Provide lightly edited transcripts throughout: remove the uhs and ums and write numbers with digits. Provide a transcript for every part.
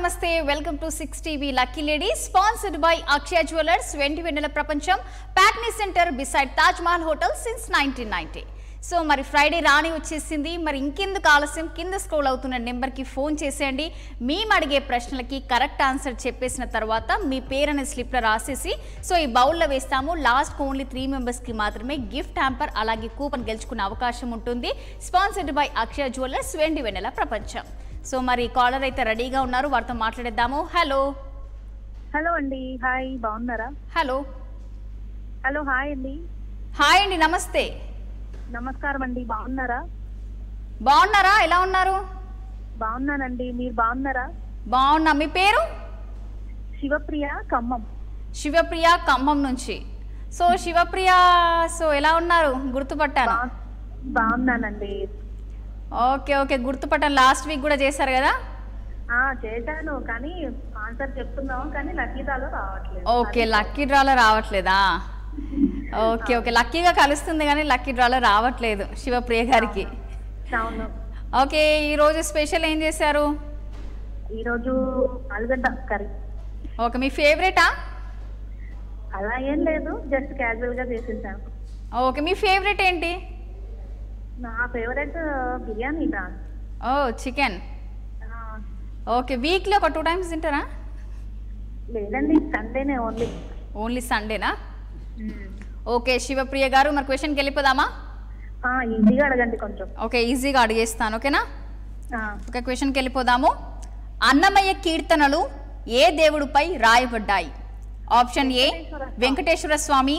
నమస్తే welcome to 6 TV lucky lady sponsored by Akshaya jewellers 20 వెన్నెల ప్రపంచం Patny centre beside Taj Mahal hotel since 1990. So మరి Friday రాని వచ్చేసింది. మరి ఇంకెందుకు ఆలస్యం, కింద స్క్రోల్ అవుతున్న నెంబర్కి ఫోన్ చేసేయండి. మేము అడిగే ప్రశ్నలకి కరెక్ట్ ఆన్సర్ చెప్పేసిన తర్వాత మీ పేరు అనే స్లిప్లో రాసేసి సో ఈ బౌల్లో వేస్తాము. లాస్ట్ ఓన్లీ 3 మెంబర్స్కి మాత్రమే గిఫ్ట్ హ్యాంపర్ అలాగే కూపన్ గెలుచుకునే అవకాశం ఉంటుంది. స్పాన్సర్డ్ బై అక్షయ జ్యువెలర్స్ 20 వెన్నెల ప్రపంచం. సో మరి కాలర్ అయితే రెడీగా ఉన్నారు, వారితో మాట్లాడేద్దాము. హలో హలో అండి, హాయ్, బాగున్నారా? హలో హలో హాయ్ అండి. హాయ్ అండి, నమస్తే. నమస్కారం అండి, బాగున్నారా? బాగున్నారా? ఎలా ఉన్నారు? బాగున్నానండి, మీరు బాగున్నారా? బాగున్నా. మీ పేరు? శివప్రియ, ఖమ్మం. శివప్రియ, ఖమ్మం నుంచి. సో శివప్రియ, సో ఎలా ఉన్నారు? గుర్తుపట్టాను. బాగున్నానండి. ఓకే ఓకే, గుర్తుపట్టాను. లాస్ట్ వీక్ కూడా చేశారు కదా? చేశాను, కానీ ఆన్సర్ చెప్తున్నాము కానీ లక్కీ డ్రాలో రావట్లేదు. ఓకే, లక్కీ డ్రాలో రావట్లేదా? ఓకే ఓకే, లక్కీగా కలుస్తుంది కానీ లక్కీ డ్రాలో రావట్లేదు శివప్రియ గారికి. అవును. ఓకే, ఈరోజు స్పెషల్ ఏం చేశారు? ఈరోజు ఆలుగడ్డ కర్రీ. ఓకే, మీ ఫేవరెటా? అలా ఏం లేదు, జస్ట్ క్యాజువల్గా చేసేసాను. ఓకే, మీ ఫేవరెట్ ఏంటి? నా ఫేవరెట్ బిర్యానీ. ఓ, చికెన్. ఓకే, వీక్లీ ఒక 2 times తింటారా? లేదండి, సండేనే ఓన్లీ. ఓన్లీ సండేనా? ఓకే శివప్రియ గారు, మరి క్వశ్చన్కి వెళ్ళిపోదామా? ఈజీగా అడగండి కొంచెం. ఓకే, ఈజీగా అడిగేస్తాను. ఓకేనా? ఓకే, క్వశ్చన్కి వెళ్ళిపోదాము. అన్నమయ్య కీర్తనలు ఏ దేవుడిపై రాయబడ్డాయి? Option A Venkateswara Swamy,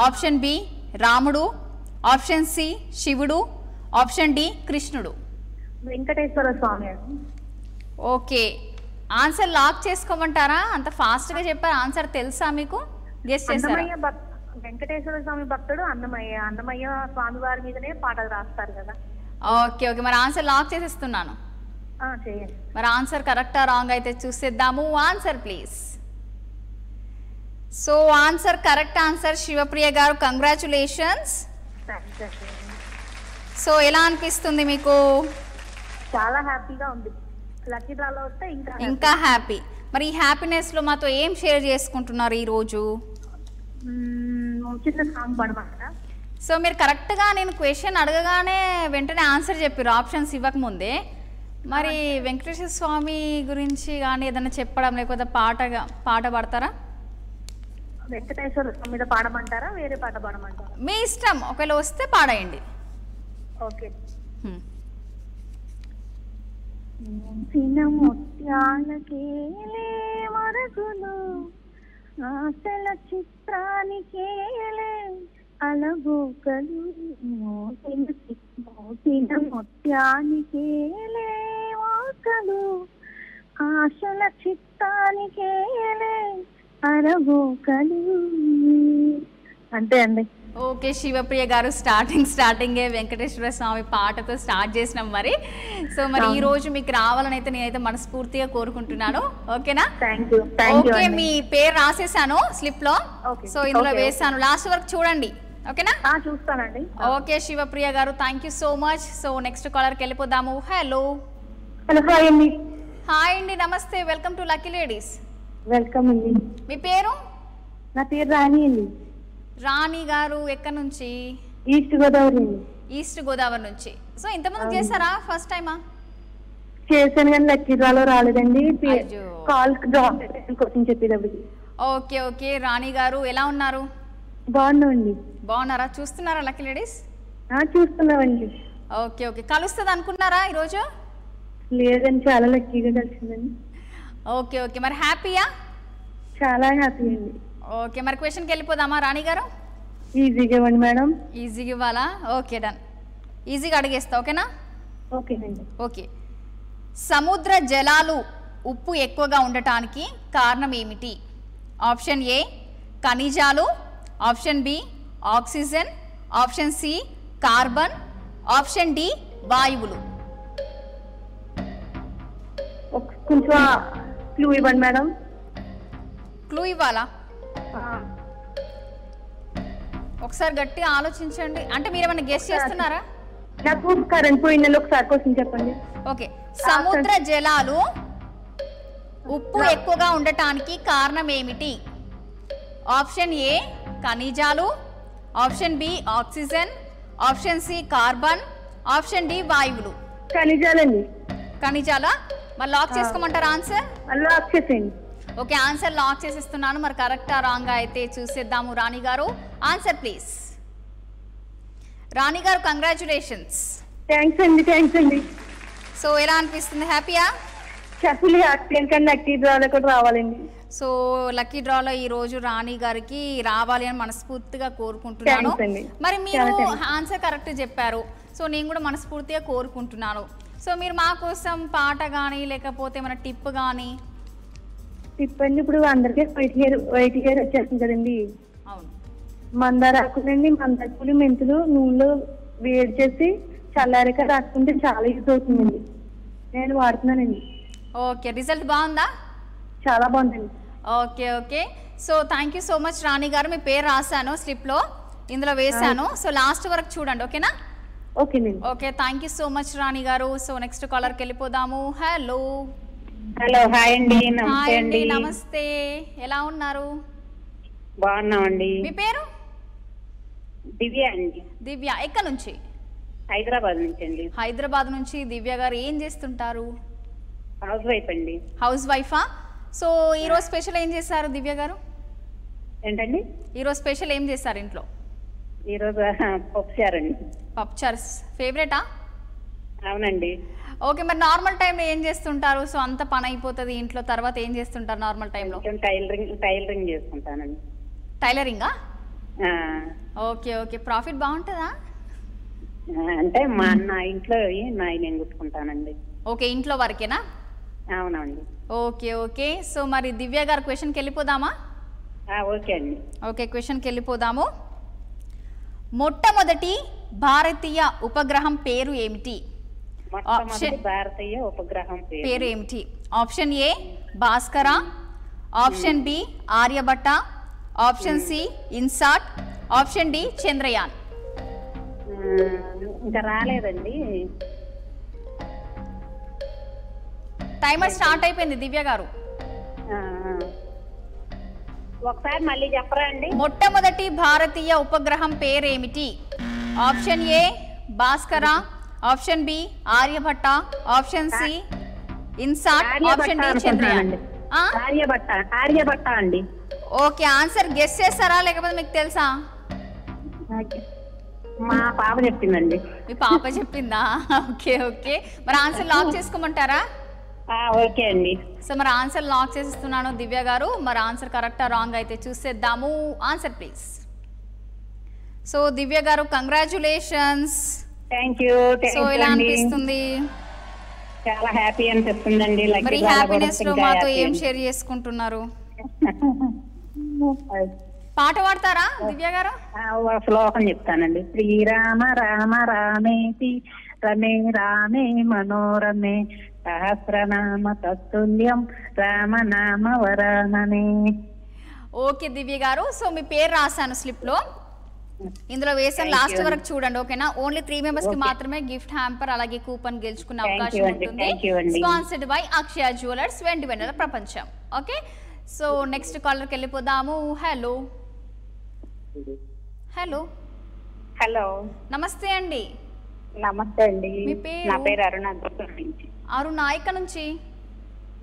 option B రాముడు, ఆప్షన్ సి శివుడు, ఆప్షన్ డి కృష్ణుడు. వెంకటేశ్వర స్వామి అండి. ఓకే, ఆన్సర్ లాక్ చేసుకోమంటారా? అంత ఫాస్ట్గా చెప్పారు. ఆన్సర్ తెలుసా మీకు? గెస్ చేస్తారా? వెంకటేశ్వర స్వామి భక్తుడు అన్నమయ్య స్వామి వారి మీదనే పాటలు రాస్తారు కదా. ఓకే ఓకే, మరి ఆన్సర్ లాక్ చేసేస్తున్నాను. చేయండి. మరి ఆన్సర్ కరెక్టా రాంగ్ అయితే చూసేద్దాము. Answer please. So answer correct answer Shivapriya గారు, కంగ్రాచులేషన్స్. సో ఎలా అనిపిస్తుంది మీకు? చాలా హ్యాపీగా ఉంది. లక్కీ డ్రాలో వస్తే ఇంకా హ్యాపీ. మరి ఈ హ్యాపీనెస్ లో మాతో ఏం షేర్ చేసుకుంటున్నారు ఈ రోజు? చిన్న సాంగ్ పాడమంటారా? సో మీరు కరెక్ట్గా నేను క్వశ్చన్ అడగగానే వెంటనే ఆన్సర్ చెప్పారు, ఆప్షన్స్ ఇవ్వకముందే. మరి వెంకటేశ్వర స్వామి గురించి కానీ ఏదైనా చెప్పడం, లేకపోతే పాట పాడతారా? వెంకటేశ్వర స్వామి మీద పాడమంటారా, వేరే పాట పాడమంటారా? మీ ఇష్టం, ఒకవేళ వస్తే పాడేయండి. ఓకే. ముత్యాలకేలే మరగులు, ఆశల చిత్రానికేలే అలబోకలు, ముత్యానికేలే వాకలు, ఆశల చిత్తానికేలే అరబోకలు. అంతే అండి. ఓకే శివప్రియ గారు, స్టార్టింగే వెంకటేశ్వర స్వామి పాటతో స్టార్ట్ చేసినాం మరి. సో మరి ఈ రోజు మీకు రావాలని అయితే నేనైతే మనస్ఫూర్తిగా కోరుకుంటున్నాను. ఓకేనా? ఓకే, మీ పేరు రాసేసాను స్లిప్ లో. సో ఇందులో వేసాను, లాస్ట్ వరకు చూడండి. ఓకేనా? చూస్తానండి. ఓకే శివప్రియ గారు, thank you so much. So next కాలర్కి వెళ్ళిపోదాము. హలో. హలో హాయ్ అండి. హాయ్ అండి, నమస్తే. Welcome to lucky Ladies. Welcome అండి. మీ పేరు? నా పేరు రాణి అండి. రాణి గారు, ఎక్కడి నుంచి? ఈస్ట్ గోదావరి. ఈస్ట్ గోదావరి నుంచి. సో ఇంతమంది చేశారా? ఫస్ట్ టైమా? చేశాను కానీ లక్కీ డ్రాలో రాలేదండి. కాల్ డ్రాప్ కోసం చెప్పేటప్పుడు. ఓకే ఓకే, రాణి గారు ఎలా ఉన్నారు? బాగున్నామండి. బాగున్నారా? చూస్తున్నారా లక్కీ లేడీస్? చూస్తున్నామండి. ఓకే ఓకే, కలుస్తుంది అనుకున్నారా ఈరోజు? లేదండి, చాలా లక్కీగా కలిసిందండి. ఓకే ఓకే, మరి హ్యాపీయా? చాలా హ్యాపీ అండి. ఓకే, మరి క్వశ్చన్కి వెళ్ళిపోదామా రాణి గారు? ఈజీగా ఇవ్వండి మేడం. ఈజీగా ఇవ్వాలా? ఓకే డన్, ఈజీగా అడిగేస్తా. ఓకేనా? ఓకేనండి. ఓకే, సముద్ర జలాలు ఉప్పు ఎక్కువగా ఉండటానికి కారణం ఏమిటి? ఆప్షన్ ఏ ఖనిజాలు, option B oxygen, option C carbon, option D వాయువులు. కొంచెం క్లూ ఇవ్వండి మేడం. క్లూ ఇవ్వాలా? ఒకసారి గట్టిగా ఆలోచించండి. అంటే మీరు ఏమైనా గెస్ చేస్తున్నారా? నాకు కరెంట్ పోయిందని ఒకసారి క్వశ్చన్ చెప్పండి. ఓకే, సముద్ర జలాలు ఉప్పు ఎక్కువగా ఉండటానికి కారణం ఏమిటి? ఆప్షన్ ఏ ఖనిజాలు, option B oxygen, option C carbon, option D వాయువులు. ఖనిజాలండి. ఖనిజాలా? మరి లాక్ చేసుకోమంటారా ఆన్సర్? లాక్ చేసేయండి. ఓకే, ఆన్సర్ లాక్ చేసిస్తున్నాను. మరి కరెక్టా రాంగ్ అయితే చూసేద్దాము. రాణి గారు ఆన్సర్ ప్లీజ్. రాణి గారు కంగ్రాచులేషన్స్. థ్యాంక్స్ అండి. సో ఎలా అనిపిస్తుంది? హ్యాపీయా? చెప్పలే అక్కడ లక్కీ డ్రాలో కూడా రావాలండి. సో లక్కీ డ్రాలో ఈ రోజు రాణి గారికి రావాలి అని మనస్ఫూర్తిగా కోరుకుంటున్నాను. మరి మీరు ఆన్సర్ కరెక్ట్ చెప్పారు. సో నేను కూడా మనస్ఫూర్తిగా కోరుకుంటున్నాను. సో మీరు మా కోసం పాట కానీ లేకపోతే మన టిప్ కానీ. టిప్ అండి, ఇప్పుడు అందరికీ వైట్ హెయిర్ వచ్చేస్తుంది కదండి. అవును. మందార ఆకులండి, మందార పూలు మెంతులు నూనెలో వేడి చేసి చల్లారిక రాసుకుంటే చాలా యూజ్ అవుతుందండి. నేను వాడుతున్నానండి. ఓకే, రిజల్ట్ బాగుందా? చాలా బాగుందండి. Okay. So thank you so much Rani గారు. మీ పేరు రాశాను స్లిప్లో, ఇందులో వేశాను. సో లాస్ట్ వరకు చూడండి, ఓకేనా? Okay, thank you so much Rani గారు. సో నెక్స్ట్ కాలర్కి వెళ్ళిపోదాము. హలో. హాయ్ అండి. హాయ్ అండి, నమస్తే. ఎలా ఉన్నారు? బాగున్నామండి. మీ పేరు? దివ్య అండి. దివ్య. ఎక్కడి నుంచి? హైదరాబాద్ నుంచి అండి. హైదరాబాద్ నుంచి. దివ్య గారు ఏం చేస్తుంటారు? హౌస్ వైఫ్ అండి. హౌస్ వైఫా? సో ఈరోజు స్పెషల్ ఏం చేశారు దివ్య గారు? ఏంటండి? ఈరోజు స్పెషల్ ఏం చేశారు ఇంట్లో? ఈరోజు పప్పుచారండి. పప్పుచారు ఫేవరెటా? అవునండి. ఓకే, మరి నార్మల్ టైంలో ఏం చేస్తుంటారు? సో అంత పని అయిపోతుంది ఇంట్లో, తర్వాత ఏం చేస్తుంటారు నార్మల్ టైంలో? టైలరింగ్ చేసుకుంటానండి. టైలరింగా? ఓకే. ప్రాఫిట్ బాగుంటుందా? అంటే మా అన్న ఇంట్లో నేను కుట్టుకుంటానండి. ఓకే, ఇంట్లో వరకేనా? అవునండి. ఓకే. సో మరి దివ్య గారు క్వశ్చన్కి వెళ్ళిపోదామా? ఓకే అండి. ఓకే, క్వశ్చన్కి వెళ్ళిపోదాము. మొట్టమొదటి భారతీయ ఉపగ్రహం పేరు ఏమిటి? భారతీయ ఉపగ్రహం పేరు ఏమిటి? Option A Bhaskara, option B Aryabhata, option C INSAT, option D Chandrayaan. ఇంకా రాలేదండి. టైమర్ స్టార్ట్ అయిపోయింది దివ్య గారు. ఒకసారి మళ్ళీ చెప్పరా అండి? మొట్టమొదటి భారతీయ ఉపగ్రహం పేరేమిటి? Option A Bhaskara, option B Aryabhata, option C INSAT, option D Chandrayaan. Aryabhata అండి. ఓకే, ఆన్సర్ గెస్ చేస్తారా లేకపోతే మీకు తెలుసా? మా పాప చెప్పిందండి. మీ పాప చెప్పిందా? ఓకే. మరి ఆన్సర్ లాక్ చేసుకోమంటారా? ఓకే అండి. సో మరి ఆన్సర్ లాక్ చేసిస్తున్నాను దివ్య గారు. మరి ఆన్సర్ కరెక్టా రాంగ్ అయితే చూసేద్దాము. Answer please. సో దివ్య గారు కంగ్రాచులేషన్స్. Thank you. సో ఎలా అనిపిస్తుంది? చాలా హ్యాపీ అనిపిస్తుందండి. మరి హ్యాపీనెస్ లో మాతో ఏం షేర్ చేసుకుంటున్నారు? పాట పాడతారా దివ్య గారు? శ్లోకం చెప్తానండి. శ్రీరామ రామ రామేతి రమే రామే మనోరమే సహస్రనామ తత్తుల్యం రామనామ వరాననే. ఓకే దివ్య గారు. సో మీ పేరు రాశాను స్లిప్ లో, ఇందులో వేసాను. లాస్ట్ వరకు చూడండి, ఓకేనా? ఓన్లీ 3 మెంబర్స్ కి మాత్రమే గిఫ్ట్ హ్యాంపర్ అలాగే కూపన్ గెలుచుకునే అవకాశం ఉంటుంది. స్పాన్సర్డ్ బై అక్షయ జ్యువెలర్స్, వెండి వెన్నెల ప్రపంచం. ఓకే, సో నెక్స్ట్ కాలర్కి వెళ్ళిపోదాము. హలో. నమస్తే అండి. నమస్తే అండి. మీ పేరు? నా పేరు అరుణ. అరుణ. ఎక్కడ నుంచి?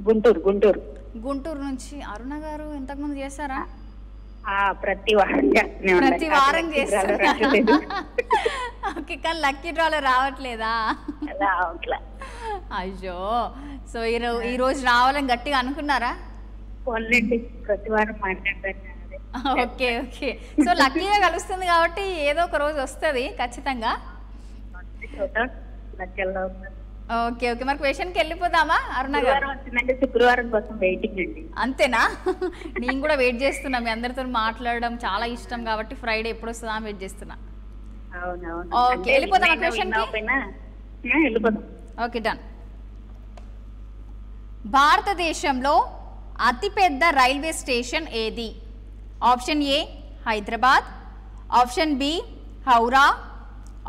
గుంటూరు నుంచి. అరుణ గారు ఇంతకు ముందు చేశారా? ప్రతి వారం చేస్తారు. ఓకే, కానీ లక్కీ డ్రాలో రావట్లేదా? అయ్యో. సో ఈ రోజు రావాలని గట్టిగా అనుకున్నారా? ప్రతి వారం మాట్లాడతాను. ఓకే. సో లక్కీగా కలుస్తుంది కాబట్టి ఏదో ఒక రోజు వస్తుంది ఖచ్చితంగా. ఓకే. మరి క్వశ్చన్కి వెళ్ళిపోదామా అరుణ గారు? శుక్రవారం కోసం వెయిటింగ్ అండి. అంతేనా? నేను కూడా వెయిట్ చేస్తున్నా. మీ అందరితో మాట్లాడడం చాలా ఇష్టం కాబట్టి ఫ్రైడే ఎప్పుడు వస్తుందా వెయిట్ చేస్తున్నా. ఓకే, వెళ్ళిపోదామా క్వశ్చన్కి? Okay, done. భారతదేశంలో అతిపెద్ద రైల్వే స్టేషన్ ఏది? Option A Hyderabad, option B Howrah,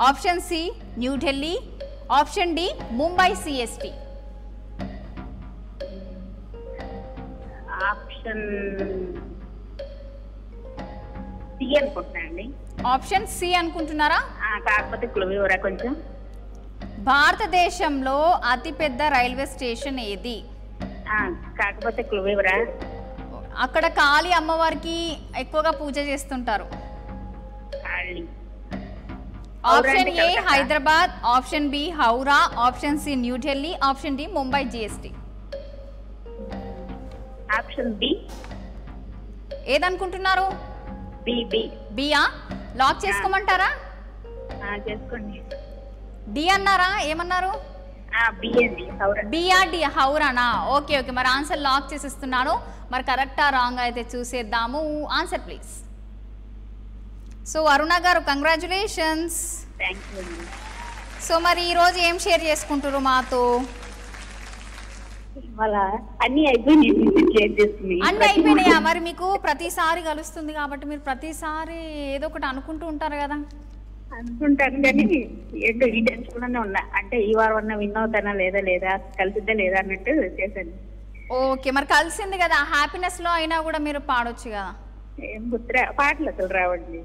option C New Delhi, option D Mumbai CST. Option C అనుకుంటున్నా అండి. ఆప్షన్ సి అనుకుంటున్నారా? కాకపోతే క్లూ ఇవ్వరా కొంచెం? భారతదేశంలో అతిపెద్ద రైల్వే స్టేషన్ ఏది? కాకపోతే క్లూ ఇవ్వరా? అక్కడ కాళీ అమ్మవారికి ఎక్కువగా పూజ చేస్తుంటారు. Option A Hyderabad, option B Howrah, option C New Delhi, option D Mumbai GST. Option B. ఏదనుకుంటున్నారు? బియా? లాక్ చేసుకోమంటారా? చేసుకోండి. డి అన్నారా? ఏమన్నారు? బియా డి హౌరానా? ఓకే ఓకే, మరి ఆన్సర్ లాక్ చేసిస్తున్నాను. మరి కరెక్టా రాంగ్ అయితే చూసేద్దాము. Answer please. సో అరుణ గారు కంగ్రాచులేషన్స్. సో మరి ఈరోజు ఏం షేర్ చేసుకుంటారు మాతో? అన్ని అయిపోయినాయా? మరి మీకు ప్రతిసారి కలుస్తుంది కాబట్టి మీరు ప్రతిసారి ఏదో ఒకటి అనుకుంటూ ఉంటారు కదా? అనుకుంటాను కానీ ఏంటో ఈ టెన్షన్ లోనే ఉన్నా. అంటే ఈ వారం అన్న విన్ అవుతానా లేదా కలిసిద్దా లేదా అన్నట్టు చేశాను. ఓకే, మరి కలిసింది కదా, హ్యాపీనెస్ లో అయినా కూడా మీరు పాడొచ్చు కదా. ఏం గుర్తురా? పాటలు అసలు రావండి.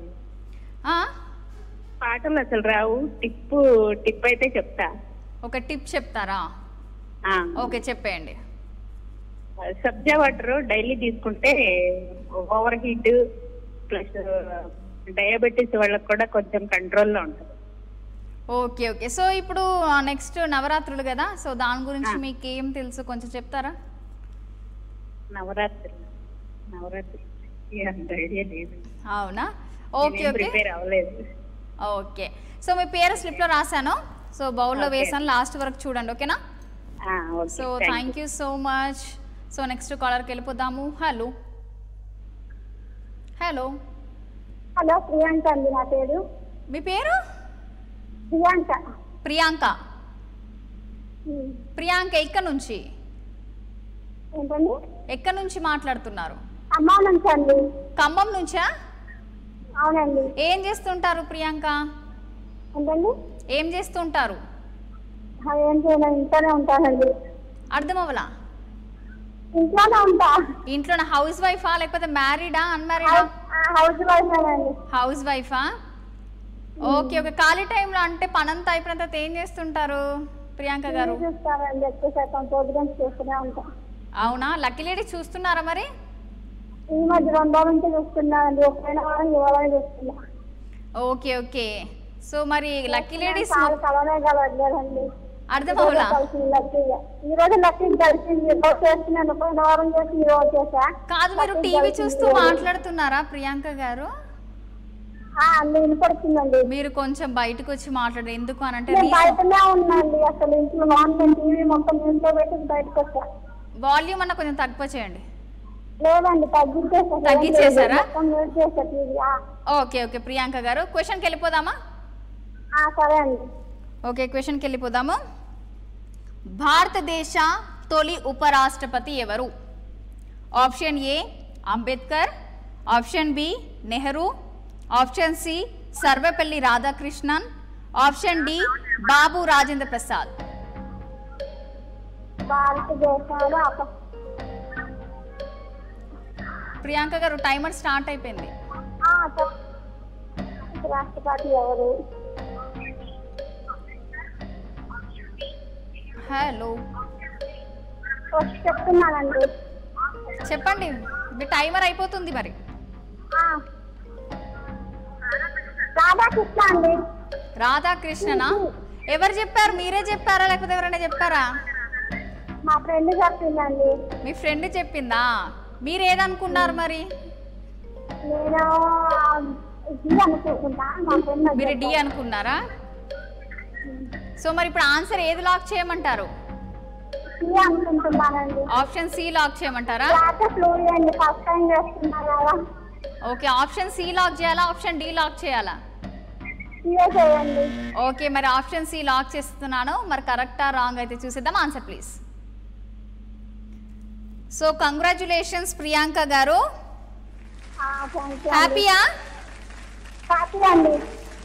పాటలు అసలు రావు. టిప్ అయితే చెప్తా. ఒక టిప్ చెప్తారా? ఓకే చెప్పేయండి. సబ్జా వాటర్ డైలీ తీసుకుంటే ఓవర్ హీట్ ప్లస్ డయాబెటీస్ వాళ్ళకి కూడా కొంచెం కంట్రోల్లో ఉంటుంది. Okay okay. సో ఇప్పుడు నెక్స్ట్ నవరాత్రులు కదా, సో దాని గురించి మీకు ఏం తెలుసు కొంచెం చెప్తారా? నవరాత్రి ఐడియా లేదు. అవునా? ఓకే ఓకే, ప్రిపేర్ అవ్వలేదు. ఓకే. సో మీ పేరు స్లిప్ లో రాశాను, సో బౌల్లో వేసాను, లాస్ట్ వరకు చూడండి. ఓకేనా? So thank you so much. So next కాలర్కి వెళ్ళిపోదాము. హలో హలో హలో, ప్రియాంక అండి నా పేరు. మీ పేరు? ప్రియాంక. ప్రియాంక ఎక్కడి నుంచి? ఏంటండి? ఎక్కడి నుంచి మాట్లాడుతున్నారు? ఖమ్మం నుంచి అండి. ఖమ్మం నుంచా? అవునండి. ఏం చేస్తుంటారు ప్రియాంక? ఏంటండి? ఏం చేస్తుంటారు? ఏం చేయను, ఇంట్లోనే ఉంటానండి. అర్థం అవ్వలా? ఇంట్లోనే ఉంటా. ఇంట్లోనే హౌస్ వైఫా లేకపోతే మ్యారీడా అన్మ్యారీడా? హౌస్ వైఫ్ అండి. హౌస్ వైఫా? Okay okay. ఖాళీ టైంలో అంటే పనంతా అయిపోయిన తర్వాత ఏం చేస్తుంటారు ప్రియాంక గారు? చూస్తానండి, ఎక్కువ శాతం ప్రోగ్రామ్స్ చేస్తూనే ఉంటాం. అవునా? లక్కీ లేడీ చూస్తున్నారా మరి? ఈ మధ్య 2 రోజుల నుంచి చూస్తున్నానండి, ఒకవేళ వారం ఇవ్వాలని చూస్తున్నా. Okay okay. సో మరి లక్కీ లేడీస్ కలవనే కలవట్లేదండి. అర్థం అవ్వలా? ఈ రోజు లక్కీ కలిసింది, చేస్తున్నాను. పోయిన వారం చేసి ఈ రోజు చేసా. కాదు, మీరు టీవీ చూస్తూ మాట్లాడుతున్నారా ప్రియాంక గారు? వినపడుతుందండి. మీరు కొంచెం బయటకు వచ్చి మాట్లాడారు. ఎందుకు అని అంటే బయటనే ఉన్నాండి, అసలు ఇంట్లో ఆన్లైన్ టీవీ మొత్తం ఇంట్లో పెట్టి బయటకు వచ్చా. వాల్యూమ్ అన్న కొంచెం తక్కువ చేయండి. లేదండి, తగ్గించేసారా? టీవీ. ఓకే ఓకే ప్రియాంక గారు, క్వశ్చన్కి వెళ్ళిపోదామా? సరే అండి. ఓకే, క్వశ్చన్కి వెళ్ళిపోదాము. భారతదేశ తొలి ఉపరాష్ట్రపతి ఎవరు? Option A Ambedkar, option B Nehru, option C Sarvepalli Radhakrishnan, option D Babu Rajendra Prasad. భారతదేశంలో ప్రియాంక గారు టైమర్ స్టార్ట్ అయిపోయింది. రాష్ట్రపతి ఎవరు? హలో చెప్తున్నానండి, చెప్పండి. మీ టైమర్ అయిపోతుంది మరి. రాధాకృష్ణ అండి. రాధాకృష్ణనా? ఎవరు చెప్పారు? మీరే చెప్పారా లేకపోతే ఎవరైనా చెప్పారా? మా ఫ్రెండ్ చెప్పిందండి. మీ ఫ్రెండ్ చెప్పిందా? మీరు ఏదనుకున్నారు మరి? నేను మీరు డి అనుకున్నారా? సో మరి ఇప్పుడు ఆన్సర్ ఏది లాక్ చేయమంటారు? ఆప్షన్ సి లాక్ చేయమంటారా? ఓకే, ఆప్షన్ సి లాక్ చేయాలా, ఆప్షన్ డి లాక్ చేయాలా? ఓకే, మరి ఆప్షన్ సి లాక్ చేస్తున్నాను. మరి కరెక్టా రాంగ్ అయితే చూసేద్దాం. Answer please. So congratulations Priyanka గారు. హ్యాపీయా?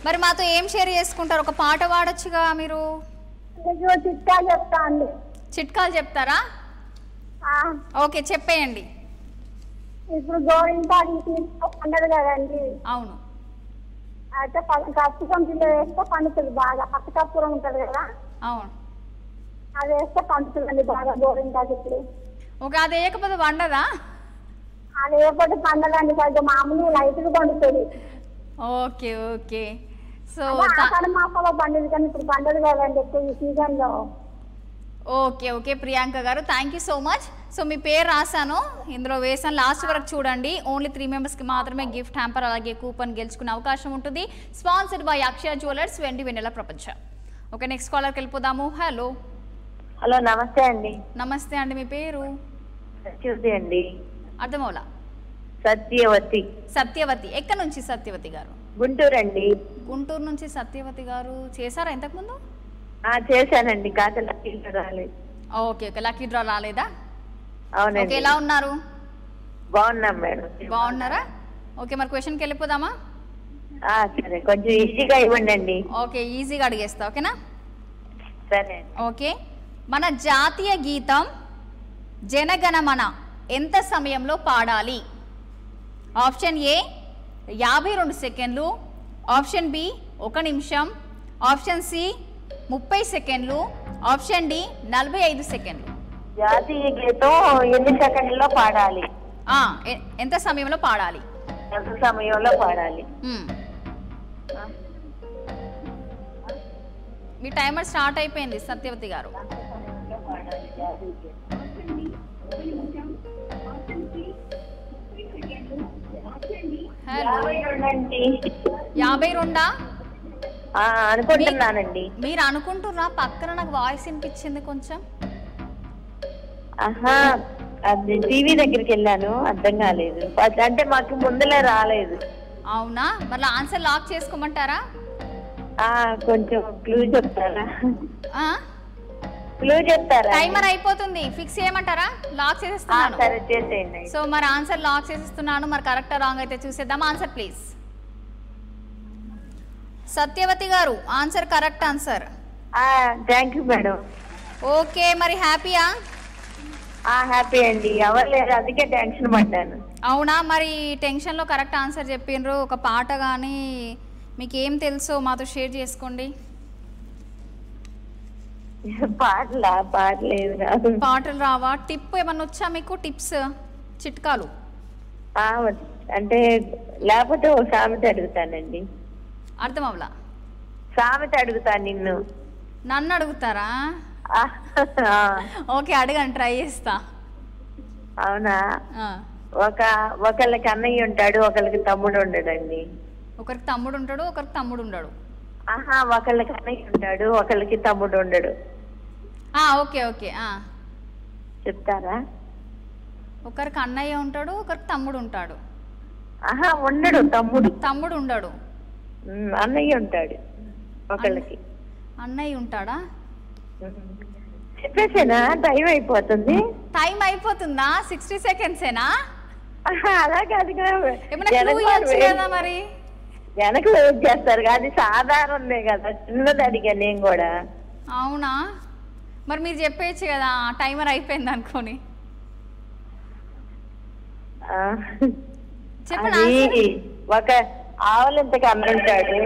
మరి మాతో ఏం షేర్ చేసుకుంటారు? ఒక పాట పాడొచ్చుగా మీరు. చిట్కాలు చెప్తారా? ఓకే చెప్పేయండి. ఇప్పుడు గోరింటాకు పండదు కదండి. అవును. అయితే కప్పు కంపెనీలో వేస్తే పండుతుంది బాగా. పచ్చ కప్పురం ఉంటుంది కదా, అవును, అది వేస్తే పండుతుందండి బాగా గోరింటాకు. ఇప్పుడు ఓకే, అది వేయకపోతే వండదా? అది వేయకపోతే పండదండి, కొంచెం మామూలు లైట్గా పండుతుంది. Okay okay. సో ఆషాఢ మాసంలో పండుది కానీ ఇప్పుడు పండదు కదండి ఎక్కువ ఈ సీజన్లో. ఓకే ఓకే ప్రియాంక గారు, thank you so much. So మీ పేరు రాశాను, ఇందులో వేసాను, లాస్ట్ వరకు చూడండి. ఓన్లీ 3 మెంబర్స్కి మాత్రమే గిఫ్ట్ హ్యాంపర్ అలాగే కూపన్ గెలుచుకునే అవకాశం ఉంటుంది. స్పాన్సర్డ్ బై అక్షయ జ్యువెలర్స్, వెండి వెన్నెల ప్రపంచం. ఓకే, నెక్స్ట్ కాలర్కి వెళ్ళిపోదాము. హలో. హలో, నమస్తే అండి. నమస్తే అండి, మీ పేరు? సత్యవతి అండి. అర్థమవులా? సత్యవతి. సత్యవతి, ఎక్కడి నుంచి సత్యవతి గారు? గుంటూరు అండి. గుంటూరు నుంచి సత్యవతి గారు. చేశారా ఇంతకుముందు? చేశానండి, కాకపోతే లక్కీ డ్రా రాలేదు. ఓకే ఓకే, లక్కీ డ్రా రాలేదా? అవునండి. ఓకే, ఎలా ఉన్నారు? బాగున్నాం మేడం. బాగున్నారా? ఓకే, మరి క్వశ్చన్కి వెళ్ళిపోదామా? సరే, కొంచెం ఈజీగా ఇవ్వండి. ఓకే, ఈజీగా అడిగేస్తా, ఓకేనా? సరే. ఓకే, మన జాతీయ గీతం జనగణమన ఎంత సమయంలో పాడాలి? ఆప్షన్ ఏ 52 సెకండ్లు, ఆప్షన్ బి 1 నిమిషం, ఆప్షన్ సి 30 సెకండ్లు, ఆప్షన్ డి 45 సెకండ్లు. జాతీయ గీతం ఎన్ని సెకండ్లో పాడాలి? ఎంత సమయంలో పాడాలి? ఎంత సమయంలో పాడాలి? మీ టైమర్ స్టార్ట్ అయిపోయింది సత్యవతి గారు. హలో, 52 అనుకుంటున్నానండి. మీరు అనుకుంటున్నా? పక్కన నాకు వాయిస్ వినిపించింది కొంచెం. అది టీవీ దగ్గరికి వెళ్ళాను, అర్థం కాలేదు. అంటే మాకు ముందులే రాలేదు. అవునా? మళ్ళీ ఆన్సర్ లాక్ చేసుకోమంటారా? కొంచెం క్లూ చెప్తారా? క్లూ చెప్తారా? టైమర్ అయిపోతుంది, ఫిక్స్ చేయమంటారా? లాక్ చేసేస్తున్నాను. సరే, చేసేయండి. సో మరి ఆన్సర్ లాక్ చేసేస్తున్నాను. మరి కరెక్టా రాంగ్ అయితే చూసేద్దాం. Answer please. సత్యవతి గారు, answer correct answer. Thank you madam. Okay, మరి హ్యాపీయా? హ్యాపీ అండి. ఎవరు లేరు, అందుకే టెన్షన్ పడ్డాను. అవునా? మరి టెన్షన్లో కరెక్ట్ ఆన్సర్ చెప్పిండ్రు. ఒక పాట కానీ మీకు ఏం తెలుసో మాతో షేర్ చేసుకోండి. పాటలు రావా? టిప్ ఏమన్నా వచ్చా మీకు? టిప్స్, చిట్కాలు? అంటే లేకపోతే ఓ సామెత అడుగుతానండి. అర్థం అవలా? సామెత అడుగుతాను నిన్ను. నన్ను అడుగుతారా? ఓకే, అడగండి, ట్రై చేస్తా. అవునా? ఒకళ్ళకి అన్నయ్య ఉంటాడు, ఒకళ్ళకి తమ్ముడు ఉండడండి. ఒకరికి తమ్ముడు ఉంటాడు, ఒకరికి తమ్ముడు ఉండడు. ఒకళ్ళకి అన్నయ్య ఉంటాడు, ఒకళ్ళకి తమ్ముడు ఉండడు. ఓకే ఓకే, చెప్తారా? ఒకరికి అన్నయ్య ఉంటాడు, ఒకరికి తమ్ముడు ఉంటాడు. ఉండడు, తమ్ముడు ఉండడు, అన్నయ్య ఉంటాడు. ఒకళ్ళకి అన్నయ్య ఉంటాడా? చెప్పేసేనా? టైం అయిపోతుంది. టైం అయిపోతుందా? 60 సెకండ్సేనా? అలా కాదు మరి. వెనక వెయిట్ చేస్తారు కాదు, సాధారణమే కదా. చిన్నది అడిగా నేను కూడా. అవునా? మరి మీరు చెప్పేయచ్చు కదా, టైమర్ అయిపోయింది అనుకోని. చెప్పండి. ఒక ఆవులెంతకి అన్నుంటాడు.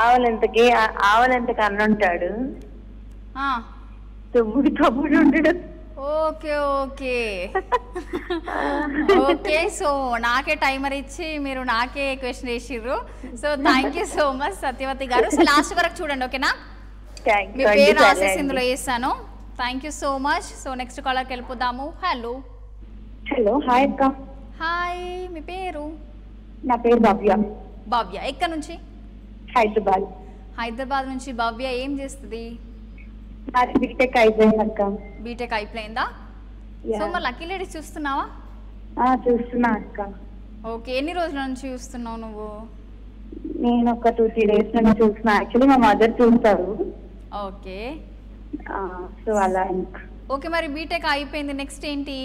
ఆవులెంతకి అన్నుంటాడు, తమ్ముడు ఉండడు. Okay okay okay. సో నాకే టైమర్ ఇచ్చి మీరు నాకే క్వశ్చన్ వేసిర్రు. So thank you so much Satyavathi గారు. సో లాస్ట్ వరకు చూడండి, ఓకేనా? మీ పేరు రాసేసి ఇందులో వేస్తాను. Thank you so much. So next కాలర్కి వెళ్ళిపోదాము. హలో. హలో, హాయ్ అక్క. హాయ్, మీ పేరు? నా పేరు భవ్య. భవ్య, ఎక్కడి నుంచి? హైదరాబాద్. హైదరాబాద్ నుంచి భవ్య. ఏం చేస్తుంది? బీటెక్ అయిపోయింది అక్క. బీటెక్ అయిపోయిందా? సో మరి లక్కీ లేడీస్ చూస్తున్నావా? చూస్తున్నా అక్క. ఓకే, ఎన్ని రోజుల నుంచి చూస్తున్నావు నువ్వు? నేను ఒక 2-3 డేస్ నుంచి చూస్తున్నా. యాక్చువల్లీ మా మదర్ చూస్తారు. ఓకే, సో అలా. ఓకే, మరి బీటెక్ అయిపోయింది, నెక్స్ట్ ఏంటి?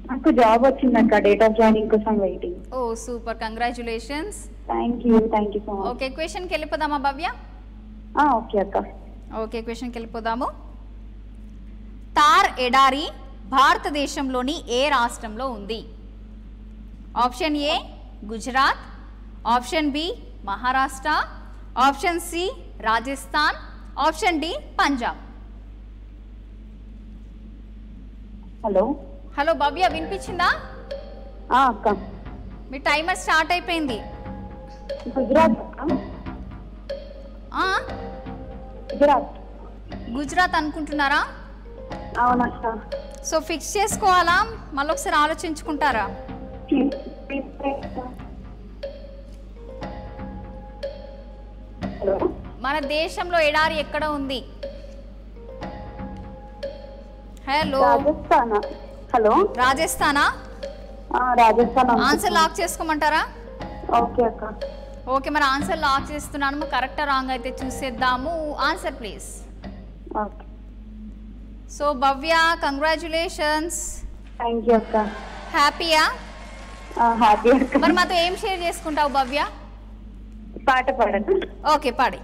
నాకు జాబ్ వచ్చింది అక్క, డేట్ ఆఫ్ జాయినింగ్ కోసం waiting. Oh super, congratulations. Thank you so much. Okay, క్వశ్చన్కి వెళ్ళిపోదామా భవ్య? ఓకే అక్క. ఓకే, క్వశ్చన్కి వెళ్ళిపోదాము. తార్ ఎడారి భారతదేశంలోని ఏ రాష్ట్రంలో ఉంది? Option A Gujarat, option B Maharashtra, option C Rajasthan, option D Punjab. Hello hello Bhavya, వినిపించిందా? అక్క మీ టైమర్ స్టార్ట్ అయిపోయింది. గుజరాత్ అక్క. ఆ? గుజరాత్ అనుకుంటున్నారా? అవునక్క. సో ఫిక్స్ చేసుకోవాలా, మళ్ళీ ఒకసారి ఆలోచించుకుంటారా? హలో, మన దేశంలో ఎడారి ఎక్కడ ఉంది? హలో, రాజస్థాన్. హలో, రాజస్థానా? రాజస్థాన్. ఆన్సర్ లాక్ చేసుకోమంటారా? ఓకే అక్క. ఓకే, మరి ఆన్సర్ లాక్ చేస్తున్నాను. కరెక్టా రాంగ్ అయితే చూసేద్దాము. Answer please. Okay, so Bhavya, congratulations. Thank you అక్క. హ్యాపీయా? హ్యాపీ అక్క. మరి మాతో ఏం షేర్ చేసుకుంటావు భవ్య? పాట పాడను. ఓకే, పాడి.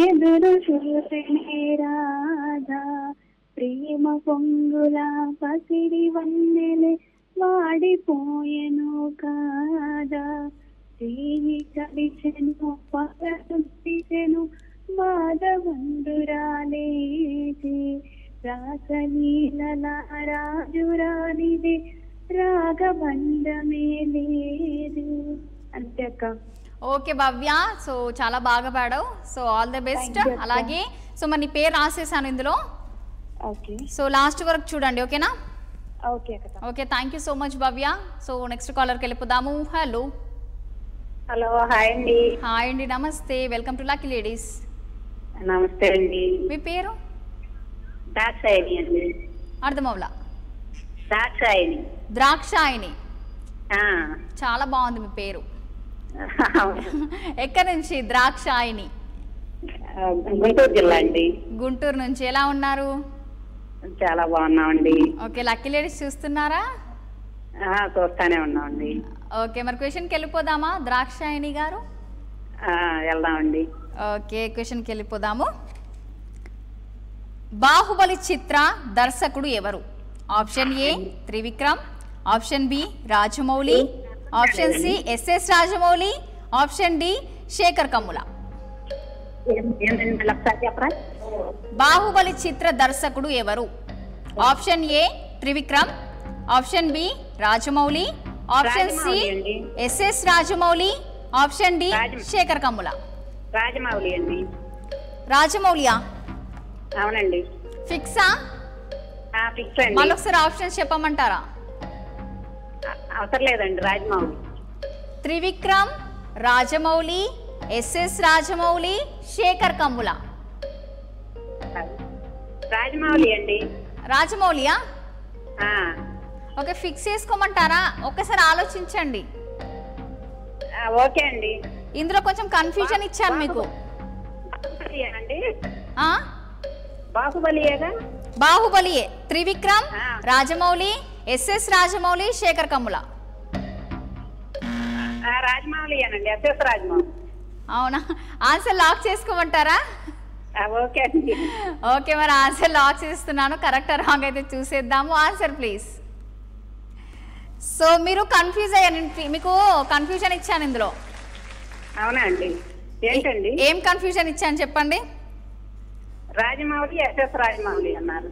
ఎదురు చూసే రాధా, ప్రేమ పొంగుల పసిడి వన్నెలే వాడిపోయెను కాదా, దేవి కలిసెను పగను బాధ వందురాలేది, రాసలీల రాజురానిది రాగబంధమే లేదు. అంతే అక్క. ఓకే భవ్య, సో చాలా బాగా పాడావు. So all the best. అలాగే సో మరి నీ పేరు రాసేసాను ఇందులో. ఓకే, సో లాస్ట్ వరకు చూడండి, ఓకేనా? ఓకే అక్క. Okay, thank you so much Bhavya. So next కాలర్కి వెళ్ళిపోదాము. హలో. హలో, హాయ్ అండి. హాయ్ అండి, నమస్తే. Welcome to lucky ladies. నమస్తే అండి. మీ పేరు? దాక్షాయిని అండి. అర్థమవులా? దాక్షాయిని. ద్రాక్షాయిని. ఆ, చాలా బాగుంది మీ పేరు. అవును. ఎక్కడి నుంచి? ద్రాక్షాయిని. గుంటూరు జిల్లా అండి. గుంటూరు నుంచి. ఎలా ఉన్నారు? చాలా బాగున్నామండి. ఓకే, లక్కీ లేడీస్ చూస్తున్నారా? చూస్తానే ఉన్నామండి. ఓకే, మరి క్వశ్చన్కి వెళ్ళిపోదామా ద్రాక్షాయిని గారు? వెళ్దామండి. ఓకే, క్వశ్చన్కి వెళ్ళిపోదాము. బాహుబలి చిత్ర దర్శకుడు ఎవరు? Option A Trivikram, option B Rajamouli, option C SS Rajamouli, option D Sekhar Kammula. చెప్పరా? బాహుబలి చిత్ర దర్శకుడు ఎవరు? Option A Trivikram, option B Rajamouli, option C SS Rajamouli, option D Sekhar Kammula. Rajamouli అండి. రాజమౌళియా? అవునండి. ఫిక్సా? ఫిక్స్ అండి. మళ్ళీ ఒకసారి ఆప్షన్ చెప్పమంటారా? అవసరం లేదండి, రాజమౌళి. త్రివిక్రమ్, రాజమౌళి, ఎస్ఎస్ రాజమౌళి, శేఖర్ కమ్ముల. రాజమౌళి అండి. రాజమౌళియా? ఓకే, ఫిక్స్ చేసుకోమంటారా? ఒక్కసారి ఆలోచించండి. ఓకే అండి. ఇందులో కొంచెం కన్ఫ్యూజన్ ఇచ్చాను మీకు. అండి, ఆ? బాహుబలియేగా? బాహుబలియే. త్రివిక్రమ్, రాజమౌళి, ఎస్ఎస్ రాజమౌళి, శేఖర్ కమ్ముల. రాజమౌళి అనండి, ఎస్ఎస్ రాజమౌళి. అవునా? ఆన్సర్ లాక్ చేసుకోమంటారా? ఓకే అండి. ఓకే, మరి ఆన్సర్ లాక్ చేస్తున్నాను. కరెక్ట్ రాంగ్ అయితే చూసేద్దాము. Answer please. సో మీరు కన్ఫ్యూజ్ అయ్యారు, మీకు కన్ఫ్యూజన్ ఇచ్చాను ఇందులో. అవునా అండి? ఏంటండి? ఏం కన్ఫ్యూజన్ ఇచ్చాను చెప్పండి. రాజమౌళి, ఎస్ఎస్ రాజమౌళి అన్నారు.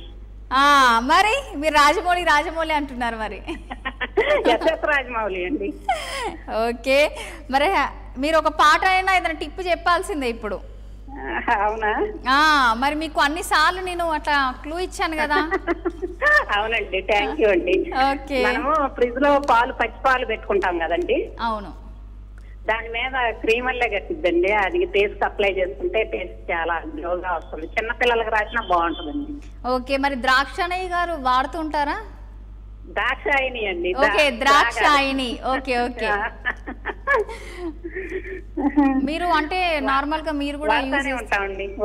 మరి మీరు రాజమౌళి రాజమౌళి అంటున్నారు మరి. ఎస్ఎస్ రాజమౌళి అండి. ఓకే, మరి మీరు ఒక పాట అయినా ఏదైనా టిప్ చెప్పాల్సిందే ఇప్పుడు. అవునా? మరి మీకు అన్ని సార్లు నేను అట్లా క్లూ ఇచ్చాను కదా. అవునండి, థ్యాంక్ యూ అండి. ఓకే, మనము ఫ్రిడ్జ్ లో పచ్చి పాలు పెట్టుకుంటాం కదండి. అవును. దాని మీద క్రీమ్ వల్లే కట్టిద్దండి. అది ఫేస్ అప్లై చేసుకుంటే ఫేస్ చాలా గ్లోగా వస్తుంది. చిన్నపిల్లలకు రాసినా బాగుంటుందండి. ఓకే, మరి ద్రాక్షాయణి గారు వాడుతుంటారా? దాక్షాయిని అండి. ఓకే, ద్రాక్షాయిని. ఓకే ఓకే, మీరు అంటే నార్మల్ గా మీరు కూడా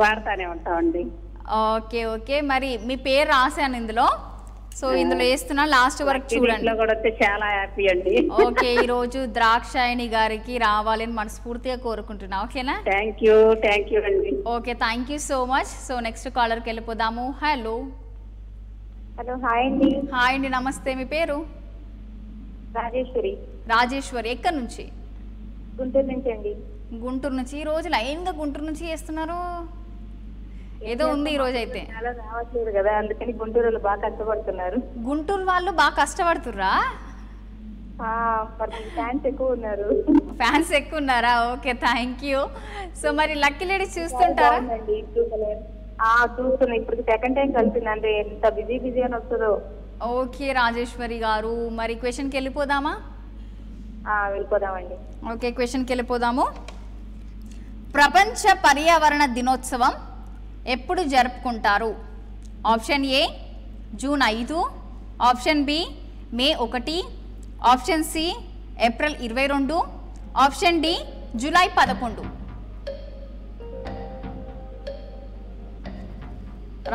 వాడతానే ఉంటామండి. ఓకే ఓకే, మరి మీ పేరు రాశాను ఇందులో. సో ఇందులో వేస్తున్నా, లాస్ట్ వరకు చూడండి. కూడా వస్తే చాలా హ్యాపీ అండి. ఓకే, ఈ రోజు ద్రాక్షాయణి గారికి రావాలని మనస్ఫూర్తిగా కోరుకుంటున్నా. ఓకేనా? థ్యాంక్ యూ అండి. Okay, thank you so much. So next కాలర్కి వెళ్ళిపోదాము. హలో. హలో, హాయ్ అండి. హాయ్ అండి, నమస్తే. మీ పేరు? రాజేశ్వరి. రాజేశ్వరి. ఎక్కడి నుంచి? గుంటూరు నుంచి అండి. గుంటూరు నుంచి. ఈ రోజు లైన్గా గుంటూరు నుంచి చేస్తున్నారు, ఏదో ఉంది ఈ రోజు అయితే. చాలా రావట్లేదు కదా, అందుకని గుంటూరు వాళ్ళు బాగా కష్టపడుతున్నారు. గుంటూరు వాళ్ళు బాగా కష్టపడుతుర్రా? ఫ్యాన్స్ ఎక్కువ ఉన్నారు. ఫ్యాన్స్ ఎక్కువ ఉన్నారా? Okay, thank you. సో మరి లక్కీ లేడీస్ చూస్తుంటారా? చూస్తున్నా, ఇప్పుడు సెకండ్ టైం కలిసింది, అంటే ఎంత బిజీ అని వస్తుందో. ఓకే రాజేశ్వరి గారు, మరి క్వశ్చన్కి వెళ్ళిపోదామా? వెళ్ళిపోదామండి. ఓకే, క్వశ్చన్కి వెళ్ళిపోదాము. ప్రపంచ పర్యావరణ దినోత్సవం ఎప్పుడు జరుపుకుంటారు? Option A June 5, option B May 1, option C April 22, option D July 11.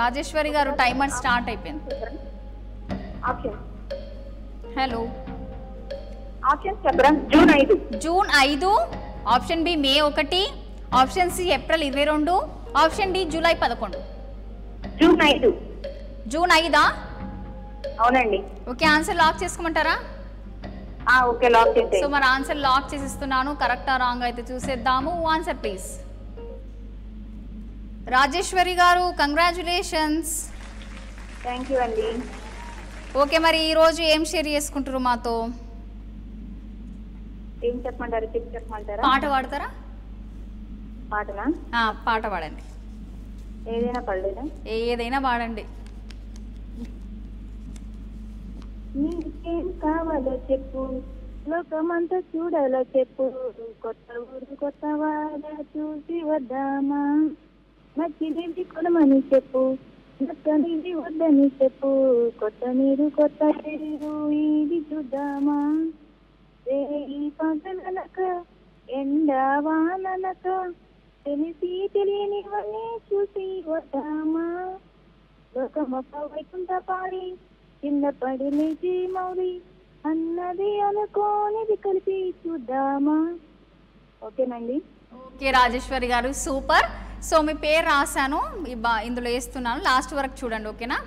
Rajeshwari గారు, టైమర్ స్టార్ట్ అయిపోయింది. హలో, ఆప్షన్ చెప్పరా? June 5. June 5, option B May 1, option C April 22, option D July 11. June 5. June 5ఆ? అవునండి. ఓకే, ఆన్సర్ లాక్ చేసుకోమంటారా? Okay, lock చేసేయండి. So మరి answer lock చేసిస్తున్నాను. కరెక్టా రాంగ్ అయితే చూసేద్దాము. Answer please. రాజేశ్వరి గారు, కంగ్రాచులేషన్స్. థ్యాంక్ యూ అండి. ఓకే, మరి ఈరోజు ఏం షేర్ చేసుకుంటారు మాతో? ఏం చెప్పమంటారు? చెప్పమంటారా? పాట పాడతారా? పాటనా? పాట పాడండి. ఏదైనా పడలేదా? ఏదైనా పాడండి. నీకేం కావాలో చెప్పు, లోకమంతా చూడాలో చెప్పు, కొత్త ఊరు కొత్త వాడ చూసి వద్దామా, నచ్చినది కొనమని చెప్పు, నచ్చనిది వద్దని చెప్పు, కొత్త నీరు కొత్త నీరు ఇది చూద్దామా, ఈ పగలనక ఎండవాననక తెలిసి తెలియనివన్నీ చూసి వద్దామా, లోకమొక్క వైకుంఠ పాడి కింద పడి లేచి మౌరి అన్నది అనుకోనిది కలిపి చూద్దామా. ఓకేనండి. ఓకే రాజేశ్వరి గారు, సూపర్. సో మీ పేరు రాశాను, ఇందులో వేస్తున్నాను, లాస్ట్ వరకు చూడండి. ఓకేనా?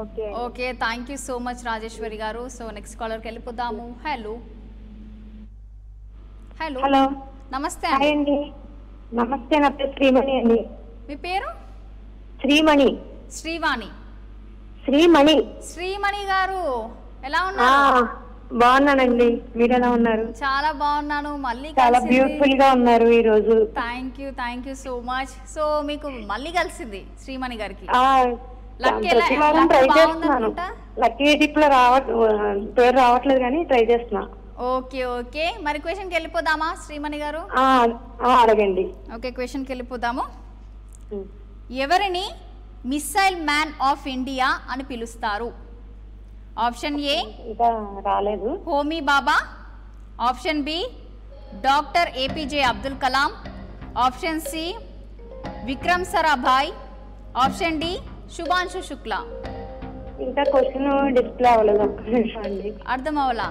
Okay okay, thank you so much Rajeshwari గారు. సో నెక్స్ట్ కాలర్కి వెళ్ళిపోదాము. హలో. హలో. హలో, నమస్తే అండి. నమస్తే, నా పేరు శ్రీమణి అండి. మీ పేరు? శ్రీమణి. శ్రీవాణి. శ్రీమణి. శ్రీమణి గారు, ఎలా ఉన్నారు? బాగున్నానండి, మీరు ఎలా ఉన్నారు? చాలా బాగున్నాను. మళ్ళీ చాలా బ్యూటిఫుల్ గా ఉన్నారు ఈ రోజు. Thank you so much. So మీకు మళ్ళీ కలిసింది శ్రీమణి గారికి. ప్రతి వారం ట్రై చేస్తున్నాను. లక్కీ డిప్ లో పేరు రావట్లేదు కానీ ట్రై చేస్తున్నా. ఓకే ఓకే, మరి క్వశ్చన్కి వెళ్ళిపోదామా శ్రీమణి గారు? అడగండి. ఓకే, క్వశ్చన్కి వెళ్ళిపోదాము. ఎవరిని మిస్సైల్ మ్యాన్ ఆఫ్ ఇండియా అని పిలుస్తారు? ఆప్షన్ ఏ ఇంకా రాలేదు, Homi Bhabha, option B doctor APJ Abdul Kalam, option C Vikram Sarabhai, option D Shubhanshu Shukla. ఇంకా క్వశ్చన్ డిస్ప్లే అవ్వలేదు, ఒక్క నిమిషం అండి. అర్థం అవలా?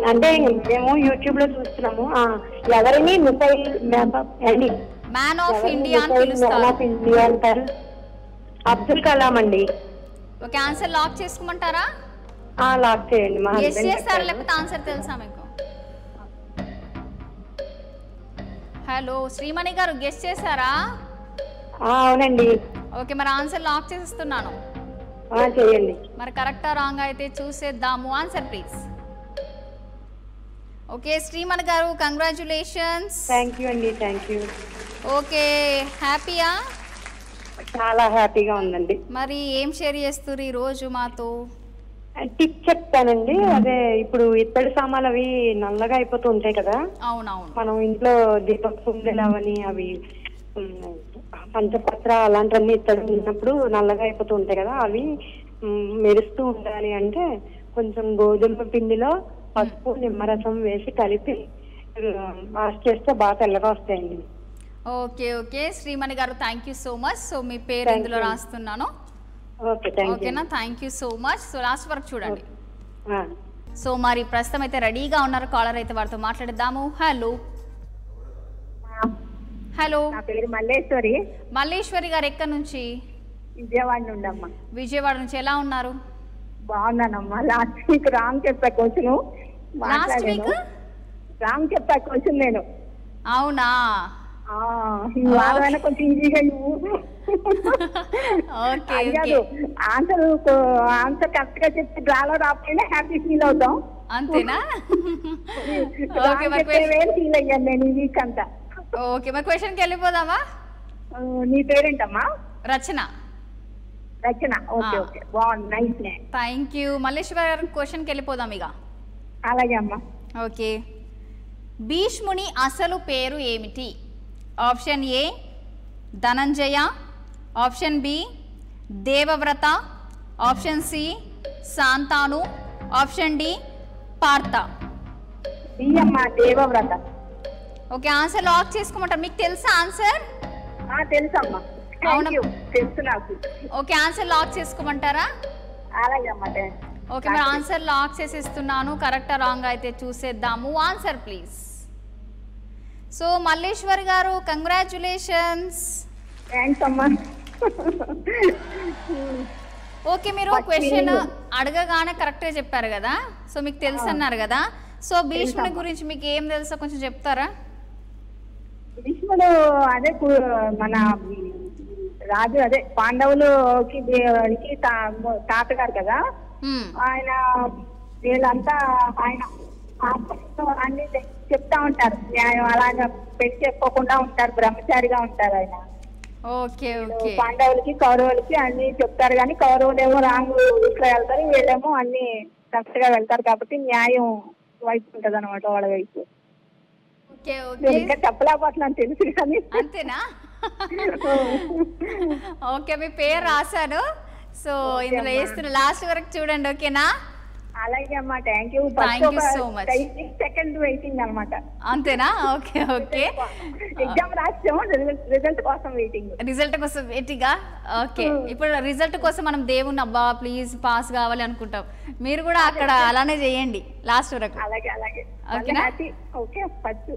అంటే మేము యూట్యూబ్ లో చూస్తున్నాము. ఎవరిని మిసైల్ మ్యాన్ ఆఫ్ ఇండియా అని పిలుస్తారు? అంటారు అబ్దుల్ కలాం అండి. ఓకే, ఆన్సర్ లాక్ చేసుకోమంటారా? లాక్ చేయండి. గెస్ చేస్తారా లేకపోతే ఆన్సర్ తెలుసా మీకు? హలో శ్రీమణి గారు, గెస్ చేశారా? అవునండి. ఓకే, మరి ఆన్సర్ లాక్ చేసిస్తున్నాను. చేయండి. మరి కరెక్టా రాంగ్ అయితే చూసేద్దాము. Answer please. ఓకే శ్రీమణి గారు, కంగ్రాచులేషన్స్. థ్యాంక్ యూ అండి. Thank you. ఓకే, హ్యాపీయా? చాలా హ్యాపీగా ఉందండి. మరి ఏం షేర్ చేస్తారు ఈ రోజు మాతో? టిప్ చెప్తానండి. అదే ఇప్పుడు ఇత్తడి సామాన్లు అవి నల్లగా అయిపోతూ ఉంటాయి కదా. అవునవును. మనం ఇంట్లో దీపక్ కుందెలు అవని అవి పంచపత్ర అలాంటివన్నీ ఇత్తడి ఉన్నప్పుడు నల్లగా అయిపోతూ ఉంటాయి కదా, అవి మెరుస్తూ ఉండాలి అంటే కొంచెం గోధుమ పిండిలో పసుపు నిమ్మరసం వేసి కలిపి వాష్ చేస్తే బాగా తెల్లగా వస్తాయండి. ఓకే ఓకే శ్రీమణి గారు, thank you so much. So మీ పేరు ఇందులో రాస్తున్నాను. Okay, thank you. ఓకేనా, thank you so much. So last వరకు చూడండి. ఆ. సో మరి ప్రస్తుతం అయితే రెడీగా ఉన్నారు కాలర్, అయితే వారితో మాట్లాడిద్దాము. హలో హలో, నా పేరు మల్లేశ్వరి, మల్లేశ్వరి గారు ఎక్కడి నుంచి? విజయవాడ నుండి అమ్మా. విజయవాడ నుంచి. ఎలా ఉన్నారు? బాగున్నానమ్మా. లాస్ట్ వీక్ రాంగ్ చెప్పా క్వశ్చన్, లాస్ట్ వీక్ రాంగ్ చెప్పా క్వశ్చన్ నేను. అవునా? ఈ వారమైనా కొంచెం ఈజీగా నువ్వు ఓకే అడిగాడు. ఆన్సర్ కరెక్ట్ గా చెప్తే డ్రాలో రాకపోయినా హ్యాపీ ఫీల్ అవుతాం. అంతేనా? ఓకే, మరి ఫీల్ అయ్యాను నేను ఈ వీక్ అంతా. ఓకే, మరి క్వశ్చన్కి వెళ్ళిపోదామా? నీ పేరేంటమ్మా? రచన. రచన. ఓకే ఓకే, బాగుంది, nice name. Thank you. Malleswari గారు క్వశ్చన్కి వెళ్ళిపోదాం ఇక. అలాగే అమ్మా. ఓకే, భీష్ముని అసలు పేరు ఏమిటి? Option A Dhananjaya, option B Devavrata, option C Shantanu, option D Partha. B అమ్మా, దేవవ్రత. ఓకే, ఆన్సర్ లాక్ చేసుకోమంటారు. మీకు తెలుసా ఆన్సర్? తెలుసమ్మా. అవునా? తెలుసు నాకు. ఓకే, ఆన్సర్ లాక్ చేసుకోమంటారా? అలాగే అమ్మా. ఓకే, మరి ఆన్సర్ లాక్ చేసేస్తున్నాను. కరెక్టా రాంగ్ అయితే చూసేద్దాము. Answer please. సో మల్లేశ్వరి గారు, కంగ్రాచులేషన్స్. థ్యాంక్స్ అమ్మా. ఓకే, మీరు క్వశ్చన్ అడగగానే కరెక్ట్గా చెప్పారు కదా, సో మీకు తెలుసు అన్నారు కదా. సో భీష్ముని గురించి మీకు ఏం తెలుసో కొంచెం చెప్తారా? భీష్ముడు అదే మన రాజు, అదే పాండవులకి తాతగారు కదా ఆయన. వీళ్ళంతా ఆయన అన్ని చెప్తా ఉంటారు, న్యాయం అలాగా పెళ్లి చెప్పుకోకుండా ఉంటారు, బ్రహ్మచారిగా ఉంటారు ఆయన. Okay okay. పాండవులకి కౌరవులకి అన్ని చెప్తారు, కానీ కౌరవులేమో రాంగ్ ఇట్లా వెళ్తారు, వీళ్ళేమో అన్ని కరెక్ట్ గా వెళ్తారు, కాబట్టి న్యాయం వైపు ఉంటది అనమాట వాళ్ళ వైపు. ఓకే ఓకే, ఇంకా చెప్పలేకపోతున్నాను, తెలుసు కానీ. అంతేనా? ఓకే, మీ పేరు రాశాను, సో ఇందులో వేస్తున్న లాస్ట్ వరకు చూడండి. ఓకేనా? అలాగే అమ్మా, thank you. So much. Second waiting అనమాట. అంతేనా? Okay okay. ఎగ్జామ్ రాసాము, రిజల్ట్ కోసం వెయిటింగ్. రిజల్ట్ కోసం వెయిటింగా? ఓకే, ఇప్పుడు రిజల్ట్ కోసం మనం దేవుని అబ్బా ప్లీజ్ పాస్ కావాలి అనుకుంటాం. మీరు కూడా అక్కడ అలానే చేయండి లాస్ట్ వరకు. అలాగే అలాగే. ఓకేనా? Okay first.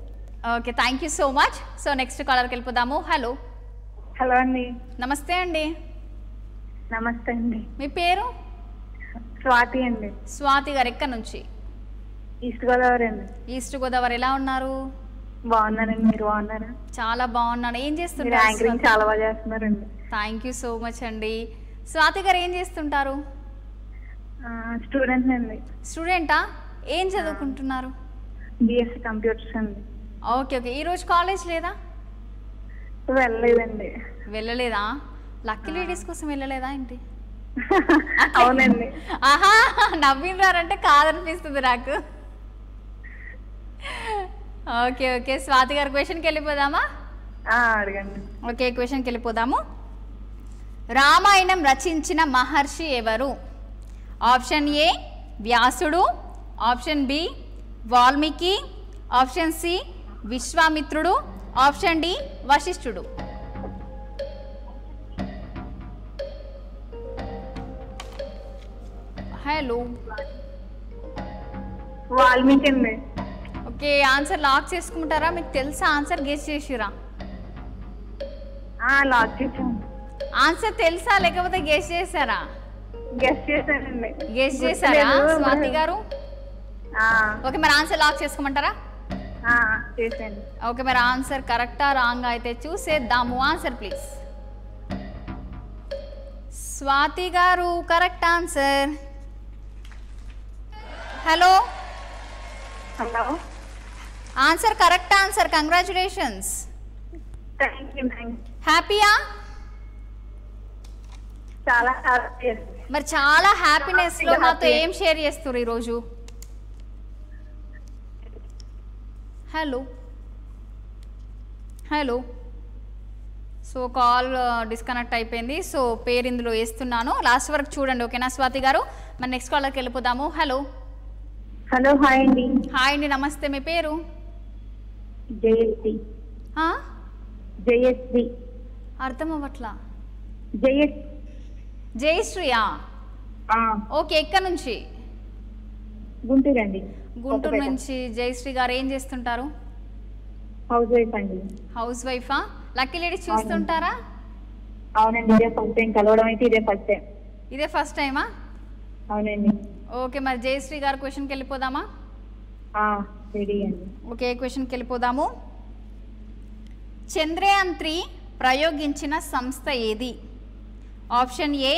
Okay, thank you so much. So next కాలర్కి వెళ్ళిపోదాము. హలో హలో అండి. నమస్తే అండి. నమస్తే అండి. మీ పేరు? స్వాతి అండి. స్వాతి గారు ఎక్కడి నుంచి? ఈస్ట్ గోదావరి అండి. ఈస్ట్ గోదావరి. ఎలా ఉన్నారు? బాగున్నానండి, మీరు బాగున్నారా? చాలా బాగున్నాను. ఏం చేస్తుంటారు? యాంకరింగ్ చాలా బాగా చేస్తున్నారండి. థ్యాంక్ యూ సో మచ్ అండి. స్వాతి గారు ఏం చేస్తుంటారు? స్టూడెంట్ అండి. స్టూడెంటా? ఏం చదువుకుంటున్నారు? బిఎస్సి కంప్యూటర్స్ అండి. Okay okay. ఈరోజు కాలేజ్ లేదా? వెళ్ళలేదండి. వెళ్ళలేదా? లక్కీ లేడీస్ కోసం వెళ్ళలేదా ఏంటి? అవునండి. ఆహా, నవ్వినారంటే కాదనిపిస్తుంది నాకు. Okay okay. స్వాతి గారు క్వశ్చన్కి వెళ్ళిపోదామా? అడగండి. ఓకే, క్వశ్చన్కి వెళ్ళిపోదాము. రామాయణం రచించిన మహర్షి ఎవరు? ఆప్షన్ ఏ వ్యాసుడు, option B Valmiki, option C విశ్వామిత్రుడు, ఆప్షన్ డి వశిష్ఠుడు. హలో, వాల్మీకి అండి. ఓకే, ఆన్సర్ లాక్ చేసుకుంటారా? మీకు తెలుసా ఆన్సర్? గెస్ చేసిరా? లాక్ చేసాను. ఆన్సర్ తెలుసా లేకపోతే గెస్ చేశారా? గెస్ చేశానండి. గెస్ చేశారా స్వాతి గారు? ఓకే, మరి ఆన్సర్ లాక్ చేసుకోమంటారా? చేశాను. ఓకే, మరి ఆన్సర్ కరెక్టా రాంగ్ అయితే చూసేద్దాము. Answer please. స్వాతి గారు correct answer. Hello hello. Answer correct answer. Congratulations. Thank you. హ్యాపీయా? చాలా హ్యాపీ. మరి చాలా హ్యాపీనెస్ లో మాతో ఏం షేర్ చేస్తారు ఈరోజు? Hello hello. So call disconnect అయిపోయింది. సో పేరు ఇందులో వేస్తున్నాను, లాస్ట్ వరకు చూడండి. ఓకేనా స్వాతి గారు? మరి నెక్స్ట్ కాలర్కి వెళ్ళిపోదాము. Hello hello. హాయ్ అండి. హాయ్ అండి, నమస్తే. మీ పేరు? జయశ్రీ. జయశ్రీ. అర్థం అవ్వట్లా. జయశ్రీయా? ఆ, ఓకే, ఎక్కడి నుంచి? గుంటూరు అండి. గుంటూరు నుంచి. జయశ్రీ గారు ఏం చేస్తుంటారు? హౌస్ వైఫ్ అండి. హౌస్ వైఫా? లక్కీ లేడీ చూస్తుంటారా? అవునండి, ఇదే ఫస్ట్ టైం కలవడం అయితే ఇదే ఫస్ట్ టైం. ఇదే ఫస్ట్ టైమా? అవునండి. ఓకే, మరి జయశ్రీ గారు క్వశ్చన్కి వెళ్ళిపోదామా? రెడీ అండి. ఓకే, క్వశ్చన్కి వెళ్ళిపోదాము. చంద్రయాన్ 3 ప్రయోగించిన సంస్థ ఏది? Option A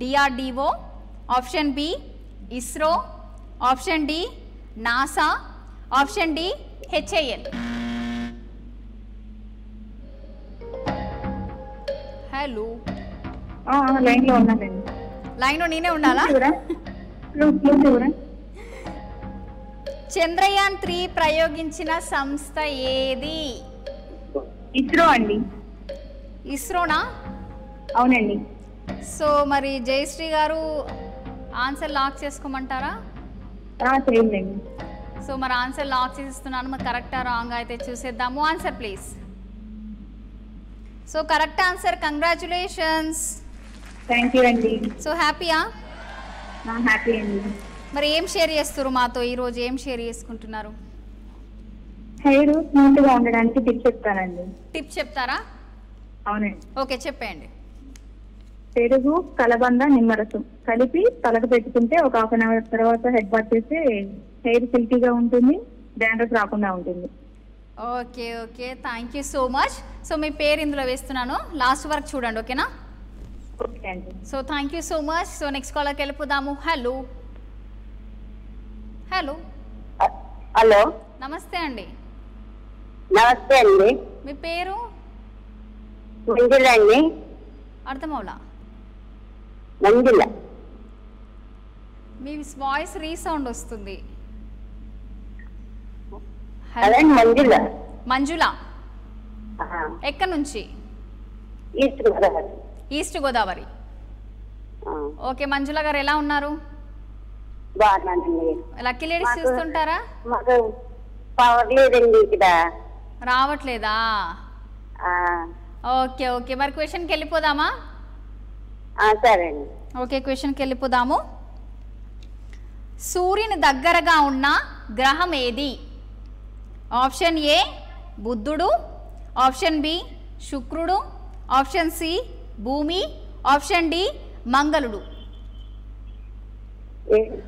DRDO, option B ISRO, option D NASA, option D HIL. Hello, line లో ఉన్నానండి. లైన్లో నేనే ఉండాలా? చంద్రయాన్ 3 ప్రయోగించిన సంస్థ ఏది? ఇస్రో అండి. ఇస్రోనా? అవునండి. సో మరి జయశ్రీ గారు ఆన్సర్ లాక్ చేసుకోమంటారా? చేయండి. సో మరి ఆన్సర్ లాక్ చేసిస్తున్నాను. మరి కరెక్టా రాంగ్ అయితే చూసేద్దాము. Answer please. So correct answer. Congratulations. Thank you అండి. సో హ్యాపీయా? హ్యాపీ అండి. మరి ఏం షేర్ చేస్తారు మాతో ఈరోజు? ఏం షేర్ చేసుకుంటున్నారు? హెయిర్ స్మూత్ గా ఉండడానికి టిప్స్ చెప్తానండి. టిప్ చెప్తారా? అవునండి. ఓకే, చెప్పండి. పెరుగు, కలబంద, నిమ్మరసం కలిపి తలకు పెట్టుకుంటే ఒక 1/2 అవర్ తర్వాత హెడ్ బాత్ చేస్తే హెయిర్ సిల్కీగా ఉంటుంది, డాండ్రఫ్ రాకుండా ఉంటుంది. Okay okay, thank you so much. So మీ పేరు ఇందులో వేస్తున్నాను, లాస్ట్ వరకు చూడండి, ఓకేనా? ఓకే అండి. So thank you so much. So next కాలర్కి వెళ్ళిపోదాము. హలో హలో హలో, నమస్తే అండి. నమస్తే అండి. మీ పేరు? మంజుల అండి. అర్థమవులా? మంజుల. మీ వాయిస్ రీసౌండ్ వస్తుంది. అదే మంజుల. మంజుల. ఎక్కడి నుంచి? East Godavari. East Godavari. Okay, Manjula గారు ఎలా ఉన్నారు? బాగున్నానండి. లక్కీ లేడీస్ చూస్తుంటారా? మాకు పవర్ లేదండి ఇక్కడ. రావట్లేదా? ఓకే ఓకే, మరి క్వశ్చన్కి వెళ్ళిపోదామా? సరే అండి. ఓకే, క్వశ్చన్కి వెళ్ళిపోదాము. సూర్యుని దగ్గరగా ఉన్న గ్రహం ఏది? ఆప్షన్ ఏ బుద్ధుడు, ఆప్షన్ బి శుక్రుడు, ఆప్షన్ సి భూమి, ఆప్షన్ డి మంగళుడు.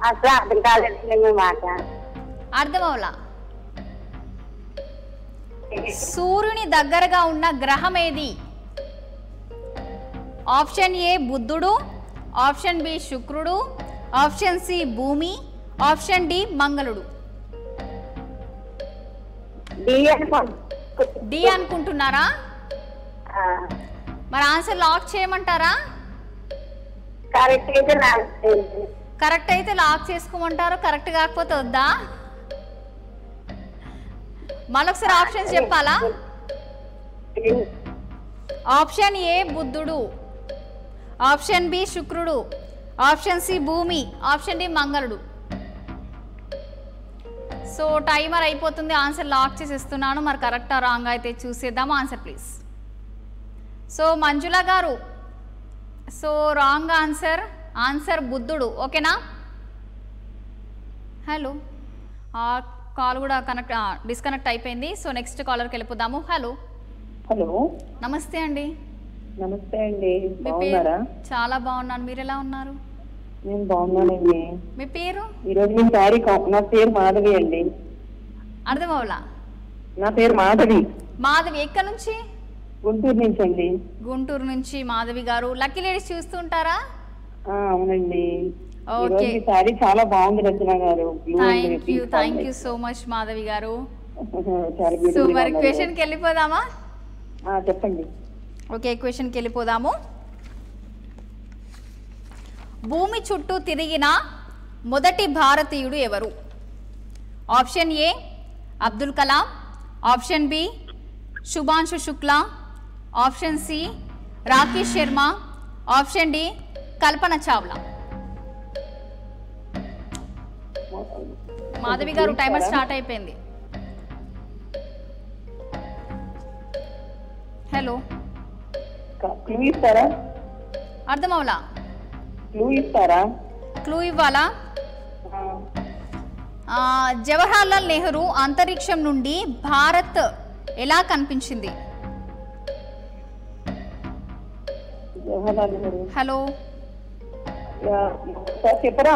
అసలు అర్థం కాలేదు మాట. అర్థమవులా? సూర్యుని దగ్గరగా ఉన్న గ్రహం ఏది? ఆప్షన్ ఏ బుద్ధుడు, ఆప్షన్ బి శుక్రుడు, ఆప్షన్ సి భూమి, ఆప్షన్ డి మంగళుడు. డి అనుకుంటున్నారా? మరి ఆన్సర్ లాక్ చేయమంటారా? కరెక్ట్ అయితే లాక్ చేసుకోమంటారు, కరెక్ట్ కాకపోతే వద్దా? మరొకసారి ఆప్షన్స్ చెప్పాలా? ఆప్షన్ ఏ బుద్ధుడు, ఆప్షన్ బి శుక్రుడు, ఆప్షన్ సి భూమి, ఆప్షన్ డి మంగళుడు. సో టైమర్ అయిపోతుంది, ఆన్సర్ లాక్ చేసేస్తున్నాను. మరి కరెక్టా రాంగ్ అయితే చూసేద్దాము. Answer please. సో మంజుల గారు, సో రాంగ్ ఆన్సర్. ఆన్సర్ బుద్ధుడు, ఓకేనా? హలో, కాల్ కూడా డిస్కనెక్ట్ అయిపోయింది. సో నెక్స్ట్ కాలర్కి వెళ్ళిపోదాము. హలో హలో, నమస్తే అండి. నమస్తే అండి. బాగున్నారా? చాలా బాగున్నాను, మీరు ఎలా ఉన్నారు? నేను బాగున్నానండి. మీ పేరు? ఈరోజు మీ శారీ నా పేరు మాధవి అండి. అర్థమవులా? నా పేరు మాధవి. మాధవి ఎక్కడి నుంచి? గుంటూరు నుంచి అండి. గుంటూరు నుంచి మాధవి గారు. లక్కీ లేడీస్ చూస్తుంటారా? అవునండి. ఓకే, ఈ శారీ చాలా బాగుంది రచన గారు. Thank you so much Madhavi గారు. సో మరి క్వశ్చన్కి వెళ్ళిపోదామా? చెప్పండి. ఓకే, క్వశ్చన్కి వెళ్ళిపోదాము. భూమి చుట్టూ తిరిగిన మొదటి భారతీయుడు ఎవరు? Option A Abdul Kalam, option B Shubhanshu Shukla, option C Rakesh Sharma, option D Kalpana Chawla. Madhavi గారు టైమర్ స్టార్ట్ అయిపోయింది. క్లూ ఇస్తారా? అర్థమవులా? క్లూ ఇస్తారా? క్లూ ఇవ్వాలా? జవహర్లాల్ నెహ్రూ అంతరిక్షం నుండి భారత్ ఎలా కనిపించింది? జవహర్లాల్ నెహ్రూ హలో చెప్పరా?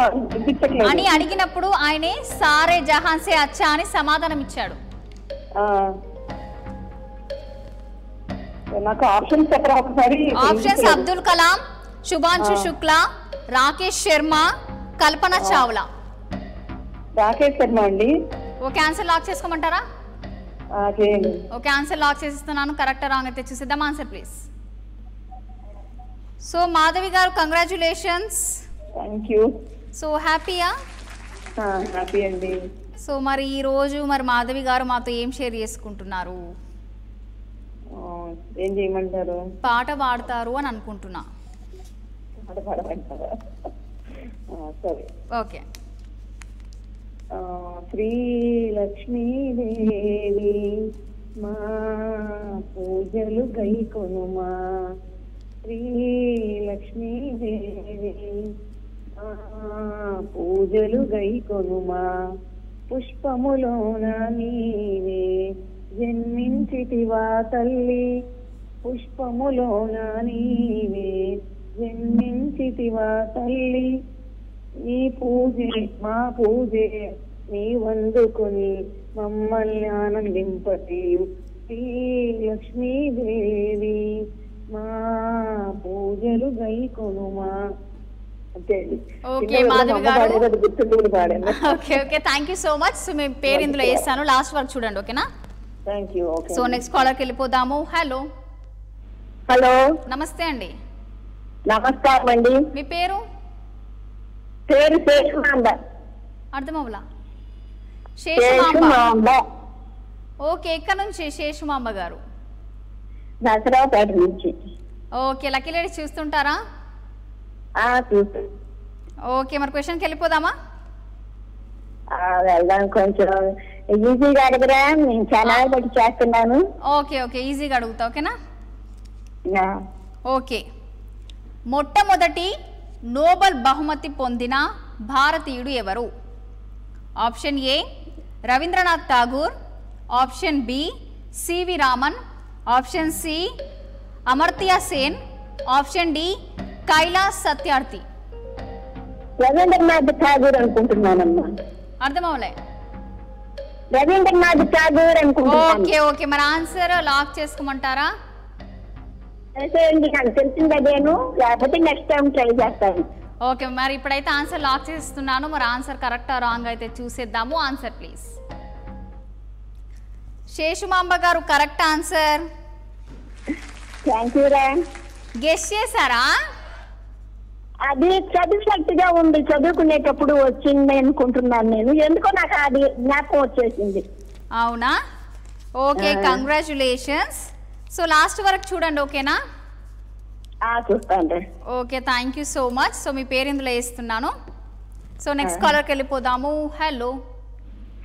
అని అడిగినప్పుడు ఆయనే సారే జహాన్ సే అచ్చా అని సమాధానం ఇచ్చాడు. నాకు ఆప్షన్స్ చెప్పరా ఒకసారి? ఆప్షన్స్ అబ్దుల్ కలాం, శుభాంశు శుక్లా, రాకేష్ శర్మ, కల్పన చావ్లా. రాకేష్ శర్మ అండి. ఓకే, ఆన్సర్ లాక్ చేసుకోమంటారా? చేయండి. ఓకే, ఆన్సర్ లాక్ చేసిస్తున్నాను. కరెక్ట్ రాంగ్ అయితే చూసిద్దాం. Answer please. సో మాధవి గారు కంగ్రాచులేషన్స్. Thank you. సో హ్యాపీయా? హ్యాపీ అండి. సో మరి ఈ రోజు మరి మాధవి గారు మాతో ఏం షేర్ చేసుకుంటున్నారు? ఏం చేయమంటారు? పాట పాడతారు అని అనుకుంటున్నా. పాడమంటారా? సరే. ఓకే. శ్రీ లక్ష్మీదేవి మా పూజలు గైకొనుమా, శ్రీ లక్ష్మీదేవి మా పూజలు గైకొనుమా, పుష్పములోన నీవే జన్మించితివా తల్లి, పుష్పములోన నీవే జన్మించితివా తల్లి, ఈ పూజే మా పూజే నీ వందుకొని మమ్మల్ని ఆనందింపతీయు, శ్రీ లక్ష్మీదేవి మా పూజలు గైకొనుమా. ఓకే మాధవి గారు. Okay okay, thank you so much. So మీ పేరు ఇందులో వేస్తాను, లాస్ట్ వరకు చూడండి. ఓకేనా? Thank you. సో నెక్స్ట్ కాలర్కి వెళ్ళిపోదాము. హలో. హలో, నమస్తే అండి. నమస్కారం అండి. మీ పేరు? పేరు శేషమాంబ. అర్థమవులా? శేషమాంబ. శేషమాంబ. ఓకే, ఎక్కడ నుంచి శేషమాంబ గారు? దసరాపేట నుంచి. ఓకే, లక్కీ లేడీ చూస్తుంటారా? చూసు. ఓకే, మరి క్వశ్చన్కి వెళ్ళిపోదామా? వెళ్దాం. కొంచెం ఈజీగా అడిగరా, నేను చాలా బట్టి చేస్తున్నాను. ఓకే ఓకే, ఈజీగా అడుగుతా. ఓకేనా? ఓకే. మొట్టమొదటి నోబెల్ బహుమతి పొందిన భారతీయుడు ఎవరు? Option A Rabindranath Tagore, option B CV Raman, option C Amartya Sen, option D Kailash Satyarthi. Rabindranath Tagore అనుకుంటున్నానమ్మా. అర్థమవలే? రవీంద్రనాథ్ ఠాగూర్ అనుకుంటున్నాను. ఓకే ఓకే, మరి ఆన్సర్ లాక్ చేసుకోమంటారా? నాకు తెలిసింది అదేను, లేకపోతే నెక్స్ట్ టైం ట్రై చేస్తాను. ఓకే, మరి ఇప్పుడైతే ఆన్సర్ లాక్ చేస్తున్నాను. మరి ఆన్సర్ కరెక్టా రాంగ్ అయితే చూసేద్దాము. Answer please. శేషమాంబ గారు కరెక్ట్ ఆన్సర్. థ్యాంక్ యూ రా. గెస్ చేశారా? అది చదివినట్టుగా ఉంది, చదువుకునేటప్పుడు వచ్చింది అనుకుంటున్నాను నేను. ఎందుకో నాకు అది జ్ఞాపకం వచ్చేసింది. అవునా? Okay, congratulations. సో లాస్ట్ వరకు చూడండి. ఓకేనా? చూస్తాను. Okay, thank you so much. So మీ పేరు ఇందులో వేస్తున్నాను. సో నెక్స్ట్ కాలర్కి వెళ్ళిపోదాము. హలో.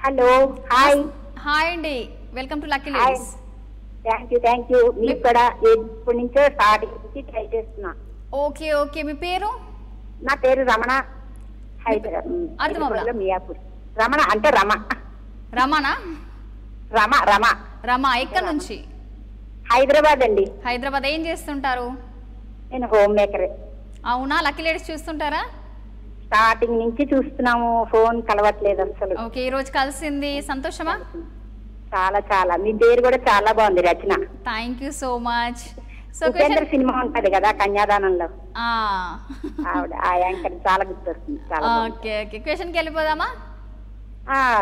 Hello, hi. హాయ్ అండి, welcome to lucky ladies. Thank you. మీకు కూడా ఇప్పటి నుంచో స్టార్టింగ్ నుంచి ట్రై చేస్తున్నా. ఓకే ఓకే, మీ పేరు? నా పేరు రమణ. హైదరాబాద్ మియాపూర్. రమణ అంటే రమ. రమణ? రమ. రమ ఎక్కడి నుంచి? హైదరాబాద్ అండి. హైదరాబాద్. ఏం చేస్తుంటారు? నేను హోమ్ మేకర్. అవునా? లక్కీ లేడీస్ చూస్తుంటారా? స్టార్టింగ్ నుంచి చూస్తున్నాము, ఫోన్ కలవట్లేదు అసలు. ఓకే, ఈ రోజు కలిసింది, సంతోషమా? చాలా చాలా. మీ పేరు కూడా చాలా బాగుంది, Rachana. Thank you so much. So Upendra cinema ఉంటది కదా కన్యాదానంలో, ఆవిడ ఆ యాంకర్ చాలా గుర్తొస్తుంది. ఓకే ఓకే, క్వశ్చన్కి వెళ్ళిపోదామా?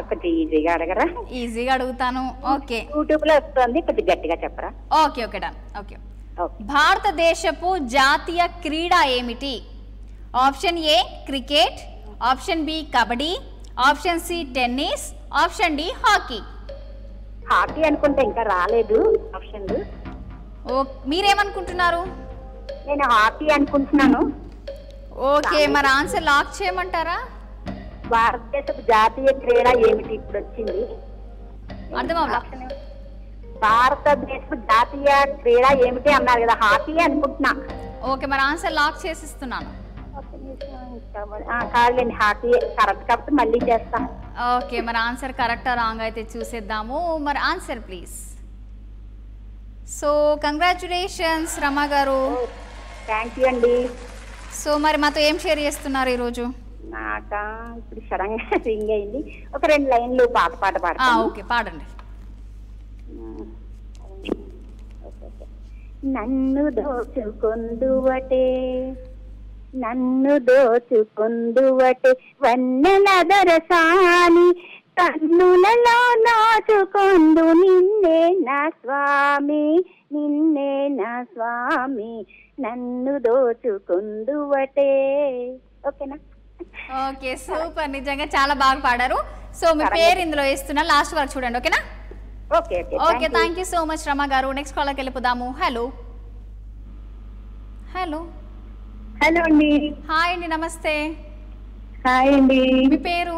కొంచెం ఈజీగా అడగరా? ఈజీగా అడుగుతాను. ఓకే, యూట్యూబ్ లో వస్తుంది, కొద్దిగా గట్టిగా చెప్పరా? Okay okay, done. ఓకే. భారతదేశపు జాతీయ క్రీడ ఏమిటి? Option A cricket, option B kabaddi, option C tennis, option D hockey. Hockey అనుకుంటే ఇంకా రాలేదు ఆప్షన్లు. మీరేమనుకుంటున్నారు? నేను హాకీ అనుకుంటున్నాను. ఓకే, మరి ఆన్సర్ లాక్ చేయమంటారా? భారతదేశపు జాతీయ క్రీడ ఏమిటి ఇప్పుడు వచ్చింది? అర్థమవులా? భారతదేశపు జాతీయ క్రీడ ఏమిటి అన్నారు కదా, హాకీ అనుకుంటున్నా. ఓకే, మరి ఆన్సర్ లాక్ చేసిస్తున్నాను. కాదులేండి హార్ట్ కరెక్ట్ కాబట్టి మళ్ళీ చేస్తాం. ఓకే, మరి ఆన్సర్ కరెక్టా రాంగ్ అయితే చూసేద్దాము. మరి answer please. So congratulations Rama గారు. థ్యాంక్ యూ అండి. సో మరి మాతో ఏం షేర్ చేస్తున్నారు ఈరోజు? నాక ఇప్పుడు సడన్ గా రింగ్ అయింది, ఒక 2 లైన్లు పాట పాడతాను. ఓకే, పాడండి. నన్ను దోచుకొందువటే నన్ను దోచుకొందువటే వన్నెల దరసాని కన్నులలో నాచుకొందు నిన్నే నా స్వామి నిన్నే నా స్వామి నన్ను దోచుకొందువటే. ఓకేనా? ఓకే, సూపర్, నిజంగా చాలా బాగా పాడారు. సో మీ పేరు ఇందులో వేస్తున్నా, లాస్ట్ వరకు చూడండి. ఓకేనా? Okay okay, thank you so much Rama గారు. నెక్స్ట్ కాల్కి వెళ్ళిపోదాము. హలో హలో హలో అండి. హాయ్ అండి, నమస్తే. హాయ్ అండి. మీ పేరు?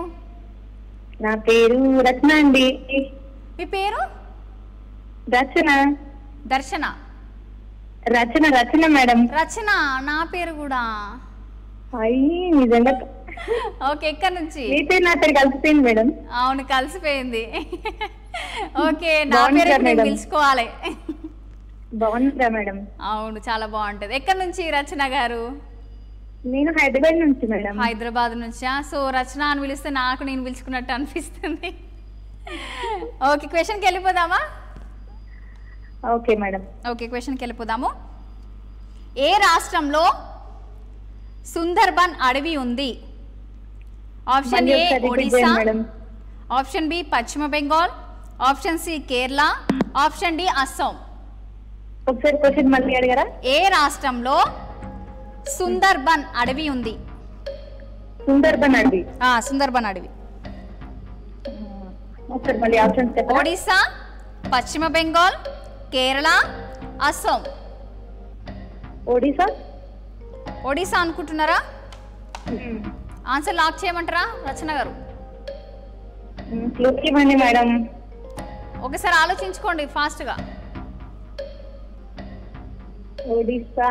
నా పేరు రచన అండి. మీ పేరు? రచన. దర్శన? రచన రచన మేడం. రచన, నా పేరు కూడా. అయ్యి నిజంగా. ఓకే, ఎక్కడి నుంచి? మీ పేరు నా పేరు కలిసిపోయింది మేడం. అవును, కలిసిపోయింది. ఓకే, నా పేరు నేను పిలుచుకోవాలి. బాగుందా మేడం? అవును, చాలా బాగుంటది. ఎక్కడి నుంచి రచన గారు? నేను హైదరాబాద్ నుంచి మేడం. హైదరాబాద్ నుంచా? సో రచన అని పిలిస్తే నాకు నేను పిలుచుకున్నట్టు అనిపిస్తుంది. ఓకే, క్వశ్చన్కి వెళ్ళిపోదామా? Okay madam. ఓకే, క్వశ్చన్కి వెళ్ళిపోదాము. ఏ రాష్ట్రంలో సుందర్బన్ అడవి ఉంది? Option A Odisha, option B Paschima Bengal, option C Kerala, option D Assam. ఒకసారి క్వశ్చన్ మళ్ళీ అడిగారా? ఏ రాష్ట్రంలో సుందర్బన్ అడవి ఉంది? సుందర్బన్ అడవి. సుందర్బన్ అడవి. ఒకసారి మళ్ళీ ఆప్షన్స్ చెప్పండి. ఒడిశా, పశ్చిమ బెంగాల్, కేరళ, అస్సాం. ఒడిశా. ఒడిశా అనుకుంటున్నారా? ఆన్సర్ లాక్ చేయమంటారా రచన గారు? ఇవ్వండి మేడం. ఒకసారి ఆలోచించుకోండి ఫాస్ట్గా. ఒడిశా.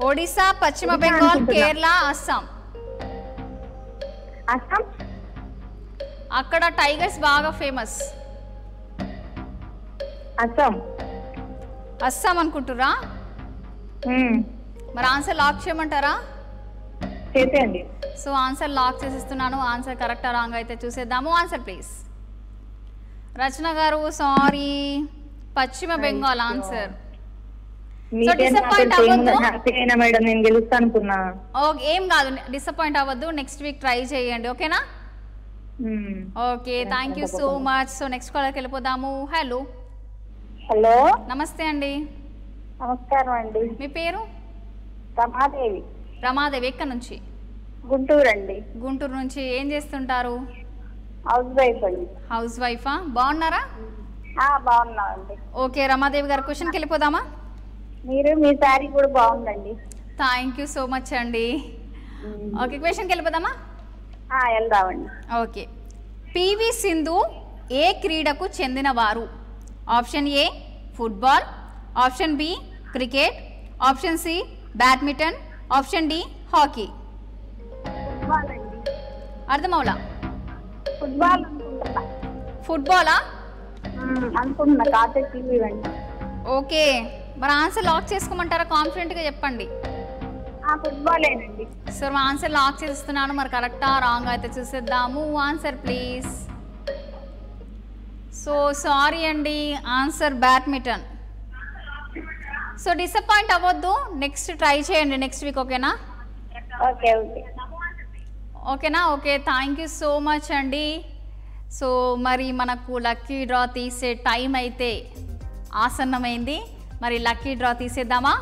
ఒడిశా, పశ్చిమ బెంగాల్, కేరళ, అస్సాం. అస్సాం. అక్కడ టైగర్స్ బాగా ఫేమస్. అస్సాం. అస్సాం అనుకుంటురా? మరి ఆన్సర్ లాక్ చేయమంటారా? చేసేయండి. సో ఆన్సర్ లాక్ చేసేస్తున్నాను. ఆన్సర్ కరెక్టా రాంగ్ అయితే చూసేద్దాము. Answer please. రచన గారు sorry, Paschima Bengal answer. So disappoint అవ్వద్దు. మేడం నేను గెలుస్తాను అనుకున్నా. ఓకే, ఏం కాదు, డిసప్పాయింట్ అవ్వద్దు. నెక్స్ట్ వీక్ ట్రై చేయండి. ఓకేనా? Okay, thank you so much. So next కాల్కి వెళ్ళిపోదాము. హలో హలో, నమస్తే అండి. నమస్కారం అండి. మీ పేరు? రమాదేవి. రమాదేవి, ఎక్కడి నుంచి? గుంటూరు అండి. గుంటూరు నుంచి. ఏం చేస్తుంటారు? హౌస్ వైఫ్ అండి. హౌస్ వైఫా? బాగున్నారా? బాగున్నామండి. ఓకే, రమాదేవి గారు క్వశ్చన్కి వెళ్ళిపోదామా? మీ శారీ కూడా బాగుందండి. థ్యాంక్ యూ సో మచ్ అండి. ఓకే, క్వశ్చన్కి వెళ్ళిపోదామా? వెళ్దామండి. ఓకే, పివి సింధు ఏ క్రీడకు చెందినవారు? Option A football, option B cricket, option C badminton, option D hockey. Football అండి. అర్థమవులా? ఫుట్బాల్ అనుకుంటున్నా. ఫుట్బాలా అనుకుంటున్నా, కాకపోతే ఇవ్వండి. ఓకే, మరి ఆన్సర్ లాక్ చేసుకోమంటారా? కాన్ఫిడెంట్గా చెప్పండి. ఫుట్బాలేనండి. సో మా ఆన్సర్ లాక్ చేస్తున్నాను. మరి కరెక్టా రాంగ్ అయితే చూసేద్దాము. Answer please. సో సారీ అండి, ఆన్సర్ బ్యాడ్మింటన్. సో డిసప్పాయింట్ అవ్వద్దు, నెక్స్ట్ ట్రై చేయండి నెక్స్ట్ వీక్. ఓకేనా? ఓకే ఓకే ఓకేనా? Okay, thank you so much అండి. సో మరి మనకు లక్కీ డ్రా తీసే టైం అయితే ఆసన్నమైంది. మరి లక్కీ డ్రా తీసేద్దామా?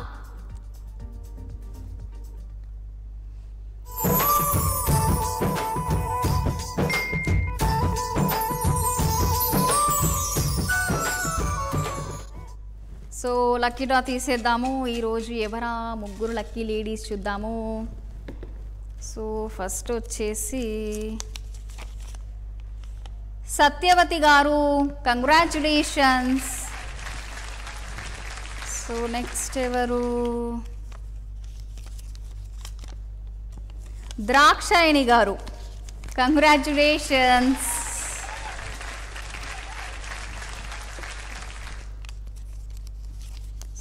సో లక్కీ డ్రా తీసేద్దాము. ఈరోజు ఎవరా ముగ్గురు లక్కీ లేడీస్ చూద్దాము. సో ఫస్ట్ వచ్చేసి సత్యవతి గారు, కంగ్రాచులేషన్స్. సో నెక్స్ట్ ఎవరు? ద్రాక్షాయణి గారు, కంగ్రాచ్యులేషన్స్.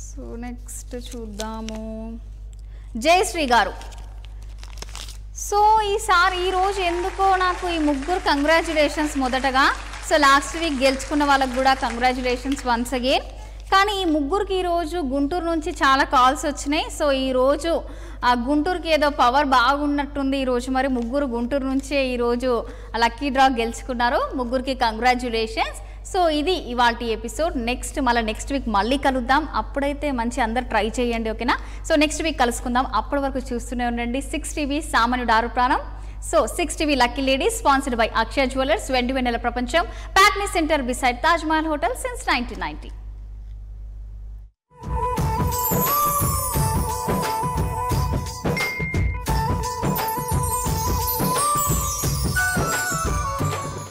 సో నెక్స్ట్ చూద్దాము, జయశ్రీ గారు. సో ఈరోజు ఎందుకో నాకు ఈ ముగ్గురు కంగ్రాచ్యులేషన్స్ మొదటగా. సో లాస్ట్ వీక్ గెలుచుకున్న వాళ్ళకు కూడా కంగ్రాచ్యులేషన్స్ వన్స్ అగైన్. కానీ ఈ ముగ్గురికి ఈరోజు గుంటూరు నుంచి చాలా కాల్స్ వచ్చినాయి. సో ఈరోజు ఆ గుంటూరుకి ఏదో పవర్ బాగున్నట్టుంది ఈరోజు. మరి ముగ్గురు గుంటూరు నుంచే ఈరోజు లక్కీ డ్రా గెలుచుకున్నారు. ముగ్గురికి కంగ్రాచ్యులేషన్స్. సో ఇది ఇవాల్టి ఎపిసోడ్. నెక్స్ట్ వీక్ మళ్ళీ కలుద్దాం. అప్పుడైతే మంచి అందరు ట్రై చేయండి, ఓకేనా? సో నెక్స్ట్ వీక్ కలుసుకుందాం. అప్పటి వరకు చూస్తూనే ఉండండి 6 టీవీ సామాన్యుడు ఆరు ప్రాణం. So 6 TV lucky ladies sponsored by Akshaya jewellers, వెండి వెన్నెల ప్రపంచం, Patny centre beside Taj Mahal hotel since 1990.